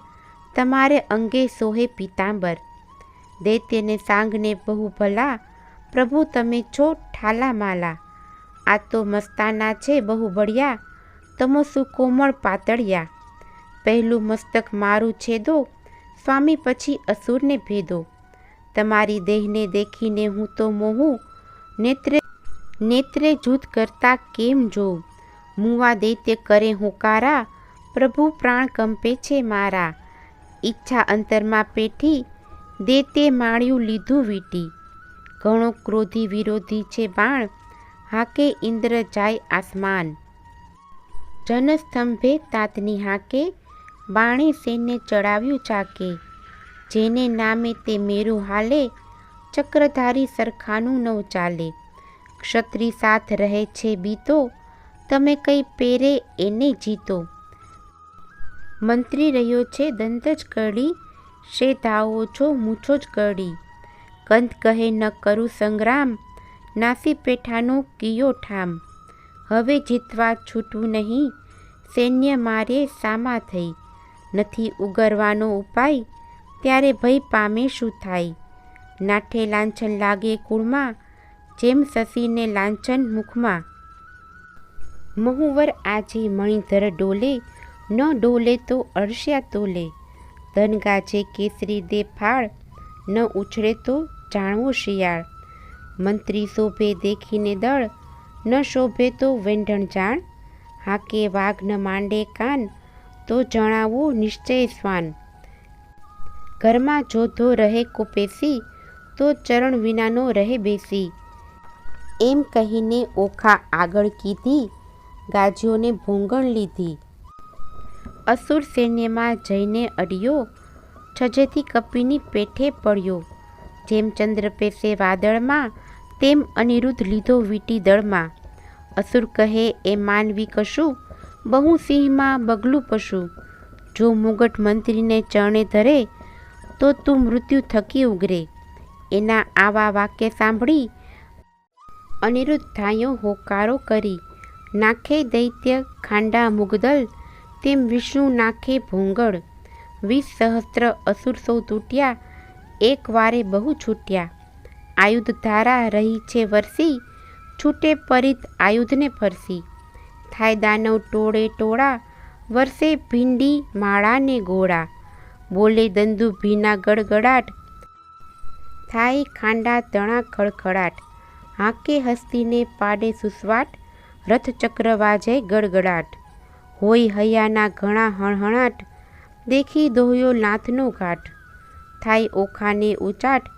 તમારે અંગે સોહે પીતાંબર. દૈત્યને સાંગને બહુ ભલા, પ્રભુ તમે છો ઠાલા માલા. આ તો મસ્તાના છે બહુ બળિયા, તમો સુકોમળ પાતળિયા. પહેલું મસ્તક મારું છેદો, સ્વામી પછી અસુરને ભેદો. તમારી દેહને દેખીને હું તો મોહું, નેત્રે જૂથ કરતા કેમ જોઉં. મુવા દૈત્ય કરે હુંકારા, પ્રભુ પ્રાણ કંપે છે મારા. ઈચ્છા અંતરમાં પેઠી, દૈત્યે માળ્યું લીધું વીટી. ઘણો ક્રોધી વિરોધી છે બાણ, હાકે ઇન્દ્ર જાય આસમાન. જનસ્તંભે તાતની હાકે, બાણે સૈન્ય ચડાવ્યું ચાકે. જેને નામે તે મેરું હાલે, ચક્રધારી સરખાનું નવ ચાલે. ક્ષત્રિય સાથ રહે છે બીતો, તમે કઈ પેરે એને જીતો. મંત્રી રહ્યો છે દંત જ કરડી, શે ધાવો છો મૂછો જ કરડી. કંત કહે ન કરું સંગ્રામ, નાસી પેઠાનો કિયો ઠામ. હવે જીતવા છૂટવું નહીં, સૈન્ય મારે સામા થઈ. નથી ઉગરવાનો ઉપાય, ત્યારે ભય પામે શું થાય. નાઠે લાંછન લાગે કુળમાં, જેમ શશીને લાંછન મુખમાં. મહુવર આજે મણિધર ડોલે, ન ડોલે તો અળસિયા તોલે. ધન ગાજે કેસરી દે ફાળ, ન ઉછળે તો જાણવો શિયાળ. મંત્રી શોભે દેખીને દળ, ન શોભે તો વેંઢણ જાણ. હાકે વાઘ ન માંડે કાન, તો જણાવો નિશ્ચય શ્વાન. ઘરમાં જોધો રહે કુપેસી, તો ચરણ વિનાનો રહે બેસી. એમ કહીને ઓખા આગળ કીધી, ગાજીઓને ભૂંગણ લીધી. અસુર સૈન્યમાં જઈને અડ્યો, છજેથી કપીની પેઠે પડ્યો. જેમ ચંદ્ર પેસે વાદળમાં, તેમ અનિરુદ્ધ લીધો વીંટી દળમાં. અસુર કહે એ માનવી કશું, બહુ સિંહમાં બગલું પશુ. જો મુગટ મંત્રીને ચરણે ધરે, તો તું મૃત્યુ થકી ઉગરે. એના આવા વાક્ય સાંભળી અનિરુદ્ધ ધાયો હોકારો કરી. નાખે દૈત્ય ખાંડા મુગદલ, તેમ વિષ્ણુ નાખે ભૂંગળ. 20 સહસ્ત્ર અસુર સૌ તૂટ્યા, એક વારે બહુ છૂટ્યા. આયુધ ધારા રહી છે વરસી, છૂટે પરિત આયુધને ફરસી. થાય દાનવ ટોળે ટોળા, વરસે ભીંડી માળાને ગોળા. બોલે દંદુ ભીના ગડગડાટ, થાય ખાંડા તણા ખડખડાટ. હાકે હસ્તીને પાડે સુસવાટ, રથચક્ર વાજે ગડગડાટ. હોય હૈયાના ઘણા હણહણાટ, દેખી દોહ્યો નાથનો ઘાટ. થાય ઓખાને ઉચાટ,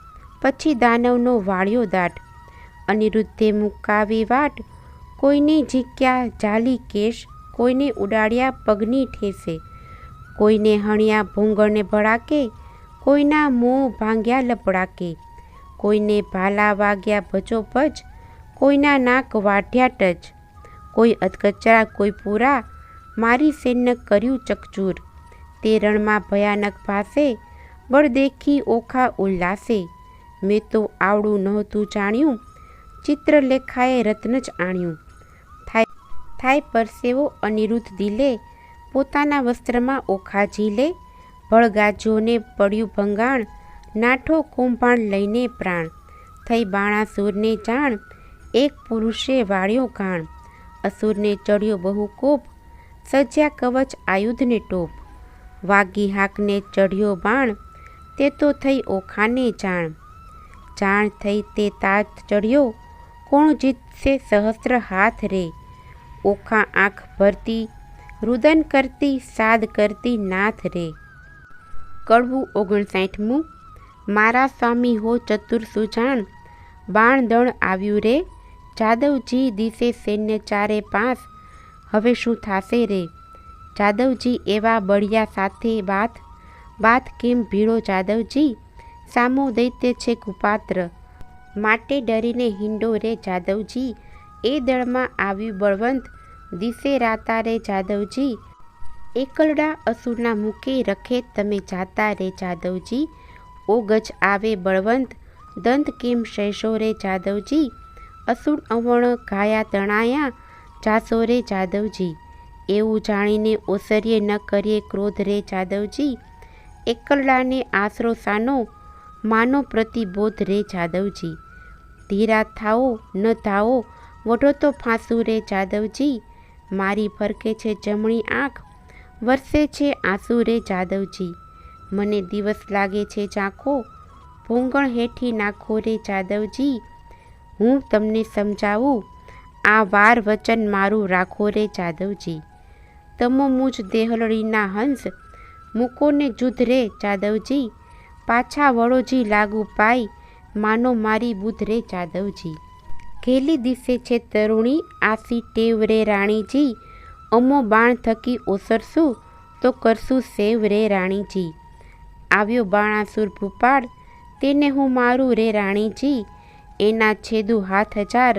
પછી દાનવનો વાળ્યો દાટ. અનિરુદ્ધે મુકાવી વાટ, કોઈને ઝીક્યા જાલી કેશ, કોઈને ઉડાડ્યા પગની ઠેસે. કોઈને હણ્યા ભૂંગળને ભડાકે, કોઈના મોં ભાંગ્યા લપડાકે. કોઈને ભાલા વાગ્યા ભચોભચ, કોઈના નાક વાઢ્યા ટચ. કોઈ અધકચરા કોઈ પૂરા, મારી સૈન્ય કર્યું ચકચૂર. તે રણમાં ભયાનક ભાસે, બળ દેખી ઓખા ઉલ્લાસે. મેં તો આવડું નહોતું જાણ્યું, ચિત્રલેખાએ રત્ન જ આણ્યું. થાય પરસેવો અનિરુદ્ધ દિલે, પોતાના વસ્ત્રમાં ઓખા ઝીલે. ભળગાજોને પડ્યું ભંગાણ, નાઠો કુંભાણ લઈને પ્રાણ. થઈ બાણાસુરને જાણ, એક પુરુષે વાળ્યો ગાણ. અસુરને ચડ્યો બહુ કોપ, સજ્યા કવચ આયુધને ટોપ. વાગી હાકને ચઢ્યો બાણ, તે તો થઈ ઓખાને જાણ. જાણ થઈ તે તાજ ચડ્યો, કોણ જીતશે સહસ્ત્ર હાથ રે. ઓખા આંખ ભરતી, રુદન કરતી, સાદ કરતી નાથ રે. કડવું 59મું. મારા સ્વામી હો ચતુર સુજાણ, બાણ દણ આવ્યું રે. જાદવજી દિશે સૈન્ય ચારે પાંચ, હવે શું થાશે રે. જાદવજી એવા બળિયા સાથે બાત કેમ ભીડો જાદવજી. સામો દૈત્ય છે કુપાત્ર, માટે ડરીને હિંડો રે જાદવજી. એ દળમાં આવ્યું બળવંત, દિશે રાતા રે જાદવજી. એકલડા અસુરના મુખે રખે તમે જાતા રે જાદવજી. ઓ ગજ આવે બળવંત, દંત કેમ શૈશો રે જાદવજી. અસુર અવણ ઘાયા તણાયા, જાસો રે જાદવજી. એવું જાણીને ઓસર્યે ન કરીએ ક્રોધ રે જાદવજી. એકલડાને આશરો સાનો, માનો પ્રતિબોધ રે જાદવજી. ધીરા થાઓ ન ધાવો, વઢો તો ફાંસું રે જાદવજી. મારી ફરકે છે જમણી આંખ, વરસે છે આંસુ રે જાદવજી. મને દિવસ લાગે છે ઝાંખો, ભૂંગણ હેઠી નાખો રે જાદવજી. હું તમને સમજાવું, આ વાર વચન મારું રાખો રે જાદવજી. તમો મુજ દેહલડીના હંસ, મૂકોને જુધ રે જાદવજી. પાછા વળોજી લાગુ પાઈ, માનો મારી બુધ રે જાદવજી. ઘેલી દિશે છે તરુણી, આસી ટેવ રે રાણીજી. અમો બાણ થકી ઓસરશું, તો કરશું સેવ રે રાણીજી. આવ્યો બાણાસુર ભૂપાળ, તેને હું મારું રે રાણીજી. એના છેદું હાથ હજાર,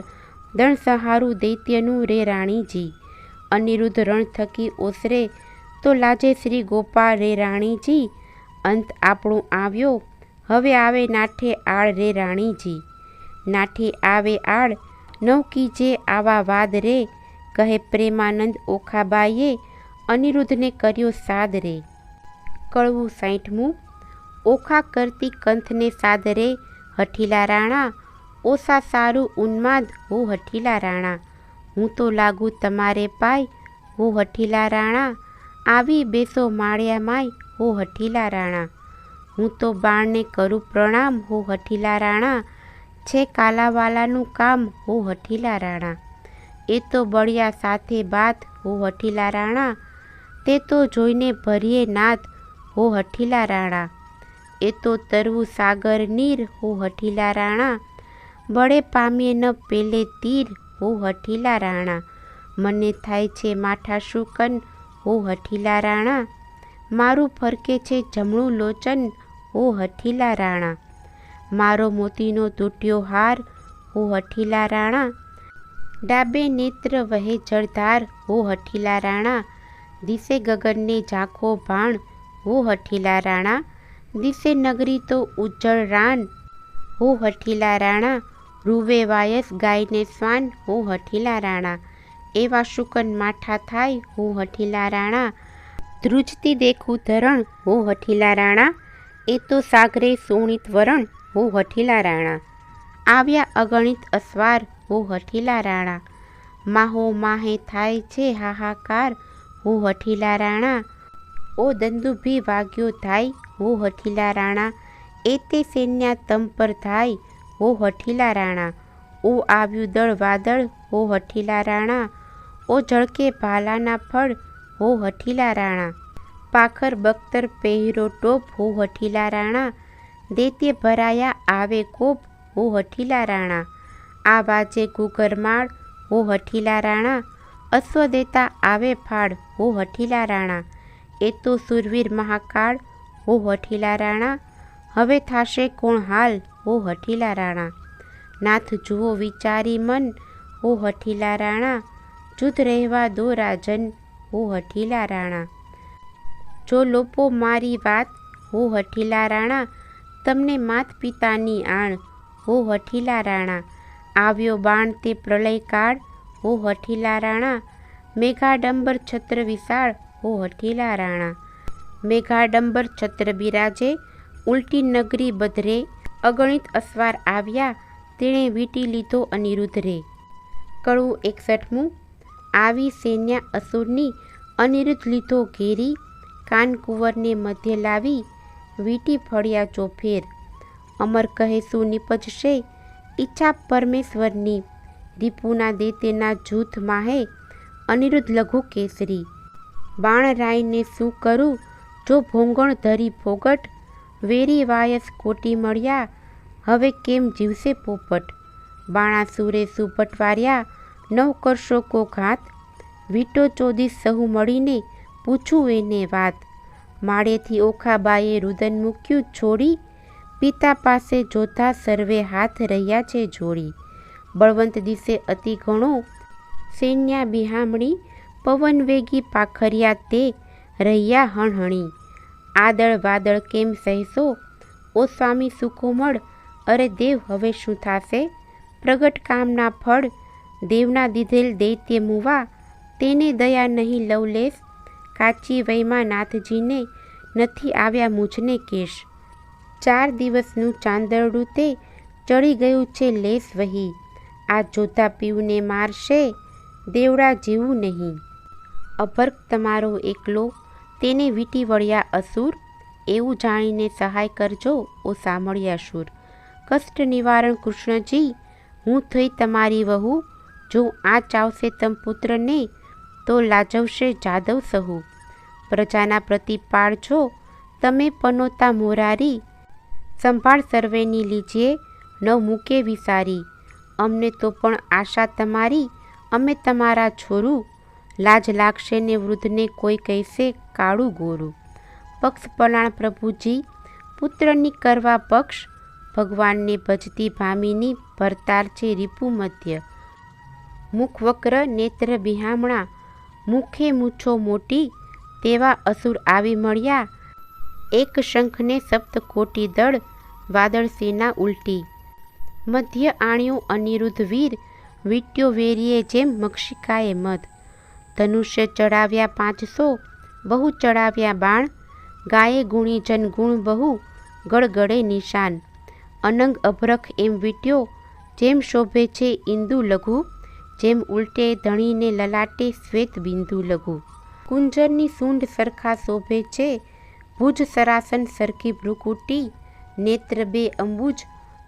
દણ સહારું દૈત્યનું રે રાણીજી. અનિરુદ્ધ રણ થકી ઓસરે, તો લાજે શ્રી ગોપાળ રે રાણીજી. અંત આપણું આવ્યો, હવે આવે નાઠે આળ રે રાણીજી. નાઠે આવે આળ, નવ કીજે આવા વાદ રે. કહે પ્રેમાનંદ ઓખાબાઈએ, અનિરુદ્ધને કર્યો સાદ રે. કડવું 60મું. ઓખા કરતી કંથને સાદ રે, હઠીલા રાણા. ઓસા સારું ઉન્માદ હો હઠીલા રાણા. હું તો લાગુ તમારે પાય, હો હઠીલા રાણા, આવી બેસો માળિયા માય, હો હઠીલા રાણા. હું તો બાણને કરું પ્રણામ, હો હઠીલા રાણા, છે કાલાવાલાનું કામ, હો હઠીલા રાણા. એ તો બળિયા સાથે બાત, હો હઠીલા રાણા, તે તો જોઈને ભરીએ નાથ, હો હઠીલા રાણા. એ તો તરવું સાગર નીર, હો હઠીલા રાણા, બળે પામીએ ન પેલે તીર, હો હઠીલા રાણા. મને થાય છે માઠા શુકન, હો હઠીલા રાણા, મારું ફરકે છે જમણું લોચન, હો હઠીલા રાણા. મારો મોતીનો તૂટ્યો હાર, હો હઠીલા રાણા, ડાબે નેત્ર વહે જળધાર, હો હઠીલા રાણા. દિશે ગગનને ઝાંખો ભાણ, હો હઠીલા રાણા, દિશે નગરી તો ઉજ્જળ રાન, હો હઠીલા રાણા. રૂવે વાયસ ગાયને શ્વાન, હો હઠીલા રાણા, એવા શુકન માઠા થાય, હો હઠીલા રાણા. ધ્રુજતી દેખું ધરણ, હો હઠીલા રાણા, એ તો સાગરે સોણિત વરણ, હો હઠીલા રાણા. આવ્યા અગણિત અસવાર, હો હઠીલા રાણા, માહો માહે થાય છે હાહાકાર, હો હઠીલા રાણા. ઓ દંદુભી વાગ્યો થાય, હો હઠીલા રાણા, એ તે સૈન્યા તમ પર થાય, હો હઠીલા રાણા. ઓ આવ્યું દળ વાદળ, હો હઠીલા રાણા, ઓ ઝળકે ભાલાના ફળ, હો હઠીલા રાણા. પાખર બખ્તર પહેરો ટોપ, હો હઠીલા રાણા, દૈત્ય ભરાયા આવે કોપ, હો હઠીલા રાણા. આ વાજે ગુગરમાળ, હો હઠીલા રાણા, અશ્વ દેતા આવે ફાળ, હો હઠીલા રાણા. એ તો સુરવીર મહાકાળ, હો હઠીલા રાણા, હવે થાશે કોણ હાલ, હો હઠીલા રાણા. નાથ જુઓ વિચારી મન, હો હઠીલા રાણા, જુદ રહેવા દો રાજન, હો હઠીલા રાણા. જો લોપો મારી વાત, હો હઠીલા રાણા, તમને માત પિતાની આણ, હો હઠીલા રાણા. આવ્યો બાણ તે પ્રલયકાળ, હો હઠીલા રાણા, મેઘાડંબર છત્ર વિશાળ, હો હઠીલા રાણા. મેઘાડંબર છત્ર બિરાજે, ઉલટી નગરી બધરે, અગણિત અસવાર આવ્યા, તેણે વીંટી લીધો અનિરુદ્ધ રે. કડવું 61મું. આવી સૈન્યા અસુરની, અનિરુદ્ધ લીધો ઘેરી, કાનકુંવરને મધ્ય લાવી, વીંટી ફળ્યા ચોફેર. અમર કહે શું નિપજશે, ઈચ્છા પરમેશ્વરની, રીપુના દૈત્યના જૂથ માહે, અનિરુદ્ધ લઘુ કેસરી. બાણરાયને શું કરું, જો ભોંગણ ધરી ફોગટ, વેરી વાયસ કોટી મળ્યા, હવે કેમ જીવશે પોપટ. બાણાસુરે સુપટવાર્યા, નવ કરશો કો ઘાત, વીંટો ચોદીસ સહુ મળીને, પૂછું એને વાત. માળેથી ઓખાબાએ રુદન મૂક્યું છોડી, પિતા પાસે જોતા સર્વે હાથ રહ્યા છે જોડી. બળવંત દિશે અતિ ઘણો, સૈન્યા બિહામણી, પવન વેગી પાખર્યા તે, રહ્યા હણહણી. આદળ વાદળ કેમ સહેશો, ઓ સ્વામી સુકોમળ, અરે દેવ હવે શું થાશે. પ્રગટ કામના ફળ, દેવના દીધેલ દૈત્ય મુવા, તેને દયા નહીં લવલેશ. કાચી વયમાં નાથજીને, નથી આવ્યા મુझને કેશ. 4 દિવસનું ચાંદરડું તે, ચડી ગયું છે લેસ વહી, આ જોતા પીવને મારશે, દેવડા જીવું નહીં. અભર્ક તમારો એકલો, તેને વીંટી વળ્યા અસુર, એવું જાણીને સહાય કરજો, ઓ સામળિયા શૂર. કષ્ટ નિવારણ કૃષ્ણજી, હું થઈ તમારી વહુ, જો આ ચાવશે તમ પુત્રને, તો લાજવશે જાદવ સહુ. પ્રજાના પ્રતિપાળ છો, તમે પનોતા મોરારી, સંભાળ સર્વેની લીજીએ, ન મૂકે વિસારી. અમને તો પણ આશા તમારી, અમે તમારા છોરું, લાજ લાગશે ને વૃદ્ધને કોઈ કહેશે કાળું ગોરું. પક્ષ પલાણ પ્રભુજી, પુત્રની કરવા પક્ષ, ભગવાનને ભજતી ભામિની, ભરતાર છે રીપુ મધ્ય. મુખ વક્ર નેત્ર બિહામણા, મુખે મૂછો મોટી, તેવા અસુર આવી મળ્યા, એક શંખને સપ્તકોટી દળ, વાદળ સેના ઉલટી. મધ્ય આણ્યો અનિરુદ્ધ વીર, વીંટ્યો વેરીએ જેમ મક્ષિકાએ મધ. ધનુષ્ય ચડાવ્યા 500, બહુ ચડાવ્યા બાણ, ગાયે ગુણી જન ગુણ બહુ, ગળગળે નિશાન. અનંગ અભરખ એમ વીંટ્યો, જેમ શોભે છે ઇન્દુ લઘુ, જેમ ઉલટે ધણીને લલાટે શ્વેત બિંદુ લઘુ. કુંજરની સૂંઢ સરખા શોભે છે, ભુજ સરાસન સરખી ભ્રુકુટી, નેત્ર બે અંબુજ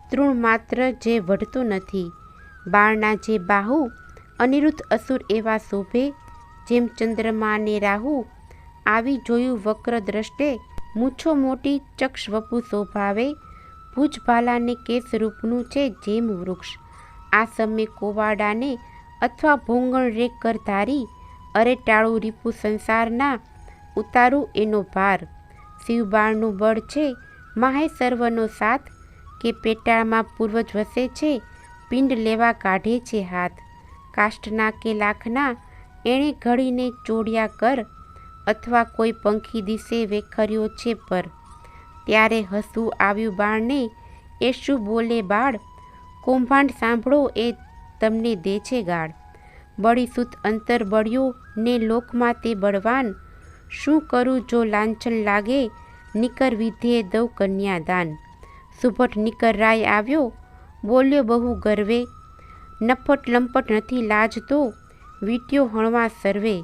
તૃણ માત્ર જે વઢતો નથી. બાળના જે બાહુ અનિરુદ્ધ અસુર એવા શોભે, જેમ ચંદ્રમા ને રાહુ. આવી જોયું વક્ર દ્રષ્ટે, મૂછો મોટી ચક્ષ વપુ શોભાવે. ભુજ ભાલાને કેસ રૂપનું છે જેમ વૃક્ષ, આ સમે કોવાડાને અથવા ભોંગણ રે કર ધારી. અરે ટાળું રીપુ સંસારના, ઉતારું એનો ભાર. શિવબાળનું બળ છે માહે સર્વનો સાથ, કે પેટાળમાં પૂર્વજ વસે છે, પિંડ લેવા કાઢે છે હાથ. કાષ્ઠના કે લાખના એણે ઘડીને ચોડ્યા કર, અથવા કોઈ પંખી દિશે વેખર્યો છે પર. ત્યારે હસવું આવ્યું બાળને, એ શું બોલે બાળ, કૌભાંડ સાંભળો એ તમને દે છે ગાળ. બળીસુત અંતર બળ્યો ને લોકમાં તે બળવાન, શું કરું જો લાંછન લાગે, નિકર વિધે દઉં કન્યાદાન. સુભટ નિકર રાય આવ્યો, બોલ્યો બહુ ગર્વે, નફટ લંપટ નથી લાજ તો, વીટ્યો હણવા સર્વે.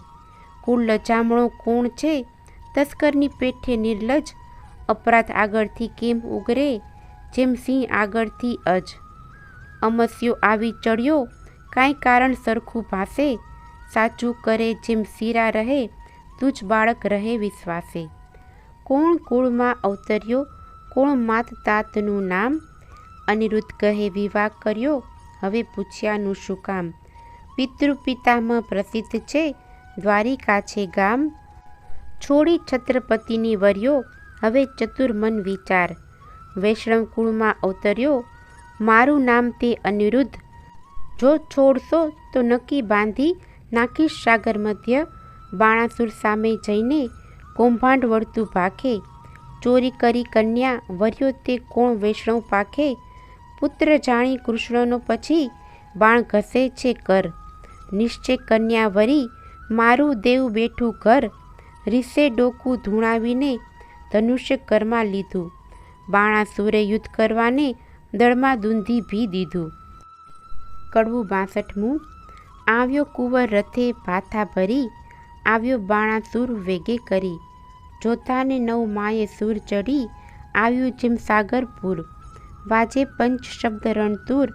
કુળ લજામણો કોણ છે, તસ્કરની પેઠે નિર્લજ, અપરાધ આગળથી કેમ ઉગરે, જેમ સિંહ આગળથી અજ. અમસ્યો આવી ચડ્યો, કાંઈ કારણ સરખું ભાસે, સાચું કરે જેમ શીરા રહે, તુજ બાળક રહે વિશ્વાસે. કોણ કુળમાં અવતર્યો, કોણ માત તાતનું નામ, અનિરુદ્ધ કહે વિવાહ કર્યો, હવે પૂછ્યાનું શું કામ. પિતૃ પિતામહ પ્રસિદ્ધ છે, દ્વારિકા છે ગામ. છોડી છત્રપતિની વર્યો, હવે ચતુર મન વિચાર. વૈષ્ણવ કુળમાં અવતર્યો, મારું નામ તે અનિરુદ્ધ. જો છોડશો તો નક્કી બાંધી નાખીશ સાગર મધ્ય. બાણાસુર સામે જઈને કૌભાંડ વળતું ભાખે, ચોરી કરી કન્યા વર્યો તે કોણ વૈષ્ણવ પાખે. પુત્ર જાણી કૃષ્ણનો પછી, બાણ ઘસે છે કર. નિશ્ચય કન્યા વરી, મારું દેવ બેઠું ઘર. રીસે ડોકું ધૂણાવીને ધનુષ્ય કરમાં લીધું, બાણાસુરે યુદ્ધ કરવાને દળમાં દૂંધી ભી દીધું. કડવું 62મું. આવ્યો કુંવર રથે ભાથા ભરી, આવ્યો બાણાસુર વેગે કરી. જોતાને નવ માયે સૂર ચડી, આવ્યું જેમ સાગરપુર. વાજે પંચ શબ્દ રણતુર,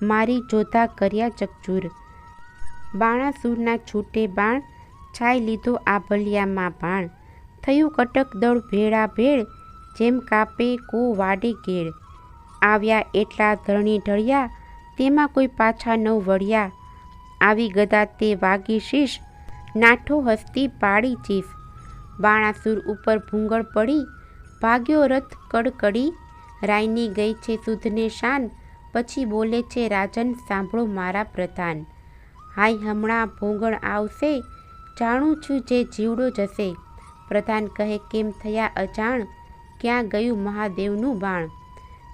મારી જોધા કર્યા ચકચૂર. બાણાસુરના છૂટે બાણ, છાઈ લીધો આભલિયામાં ભાણ. થયું કટક દળ ભેળા ભેળ, જેમ કાપે કો વાડે કેળ. આવ્યા એટલા ધરણી ઢળ્યા, તેમાં કોઈ પાછા ન વળ્યા. આવી ગદા તે વાગી શીશ, નાઠો હસ્તી પાડી ચીસ. બાણાસુર ઉપર ભૂંગળ પડી, ભાગ્યો રથ કડકડી. રાયની ગઈ છે સુધને શાન, પછી બોલે છે રાજન સાંભળો મારા પ્રધાન. હાય હમણાં ભોંગળ આવશે, જાણું છું જે જીવડો જશે. પ્રધાન કહે કેમ થયા અજાણ, ક્યાં ગયું મહાદેવનું બાણ.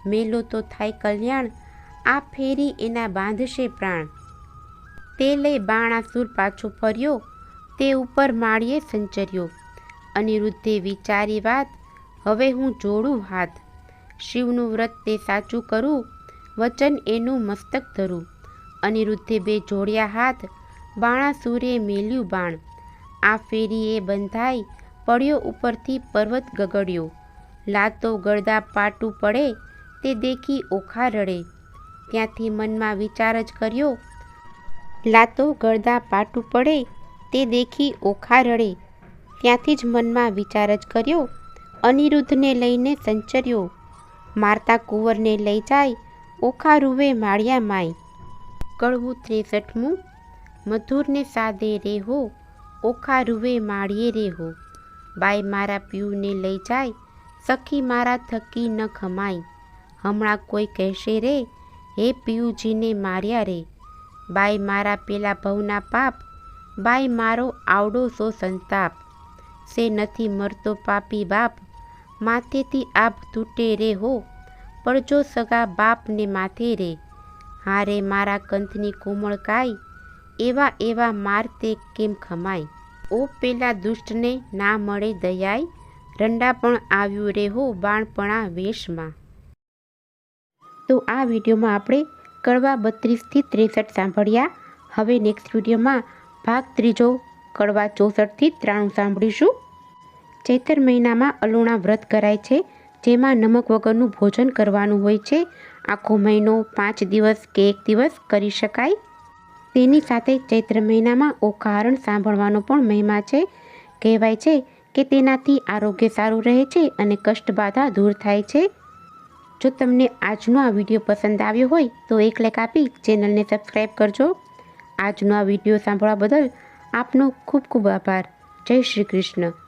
મેલો તો થાય કલ્યાણ, આ ફેરી એના બાંધશે પ્રાણ. તે લઈ બાણાસુર પાછો ફર્યો, તે ઉપર માળીએ સંચર્યો. અનિરુદ્ધે વિચારી વાત, હવે હું જોડું હાથ. શિવનું વ્રત તે સાચું કરું, વચન એનું મસ્તક ધરું. અનિરુદ્ધે બે જોડ્યા હાથ, બાણાસુરે મેલ્યું બાણ. આ ફેરી એ બંધાઈ, પડ્યો ઉપરથી પર્વત ગગડ્યો. લાતો ગળદા પાટું પડે, તે દેખી ઓખા રડે. ત્યાંથી મનમાં વિચાર જ કર્યો, લાતો ગળદા પાટું પડે, તે દેખી ઓખા રડે. ત્યાંથી જ મનમાં વિચાર જ કર્યો, અનિરુદ્ધને લઈને સંચર્યો. મારતા કુંવરને લઈ જાય, ઓખા રૂવે માળિયા માય. કડવું 63મું. મધુરને સાદે રે હો, ઓખા રૂવે માળીએ રે હો. બાઈ મારા પિયુને લઈ જાય, સખી મારા થકી ન ખમાય. હમણાં કોઈ કહેશે રે, હે પિયુજીને માર્યા રે. બાઈ મારા પેલા ભવના પાપ, બાઈ મારો આવડો સો સંતાપ. સે નથી મરતો પાપી બાપ, માથેથી આભ તૂટે રે હો. પડજો સગા બાપને માથે રે. હારે મારા કંથની કોમળ કાય, એવા એવા માર તે કેમ ખમાય. ઓ પેલા દુષ્ટને ના મળે દયાય, રંડા પણ આવ્યું રે હો બાણપણા વેશમાં. તો આ વિડીયોમાં આપણે કડવા 32 થી 63 સાંભળ્યા. હવે નેક્સ્ટ વિડીયોમાં ભાગ 3 કડવા ચોસઠથી 93 સાંભળીશું. ચૈત્ર મહિનામાં અલુણા વ્રત કરાય છે, જેમાં નમક વગરનું ભોજન કરવાનું હોય છે. આખો મહિનો 5 દિવસ કે 1 દિવસ કરી શકાય. તેની સાથે ચૈત્ર મહિનામાં ઓકાહરણ સાંભળવાનો પણ મહિમા છે. કહેવાય છે કે તેનાથી આરોગ્ય સારું રહે છે અને કષ્ટબાધા દૂર થાય છે. જો તમને આજનો આ વિડીયો પસંદ આવ્યો હોય તો એક લાઈક આપી ચેનલને સબસ્ક્રાઈબ કરજો. આજનો આ વિડીયો સાંભળવા બદલ આપનો ખૂબ ખૂબ આભાર. જય શ્રી કૃષ્ણ.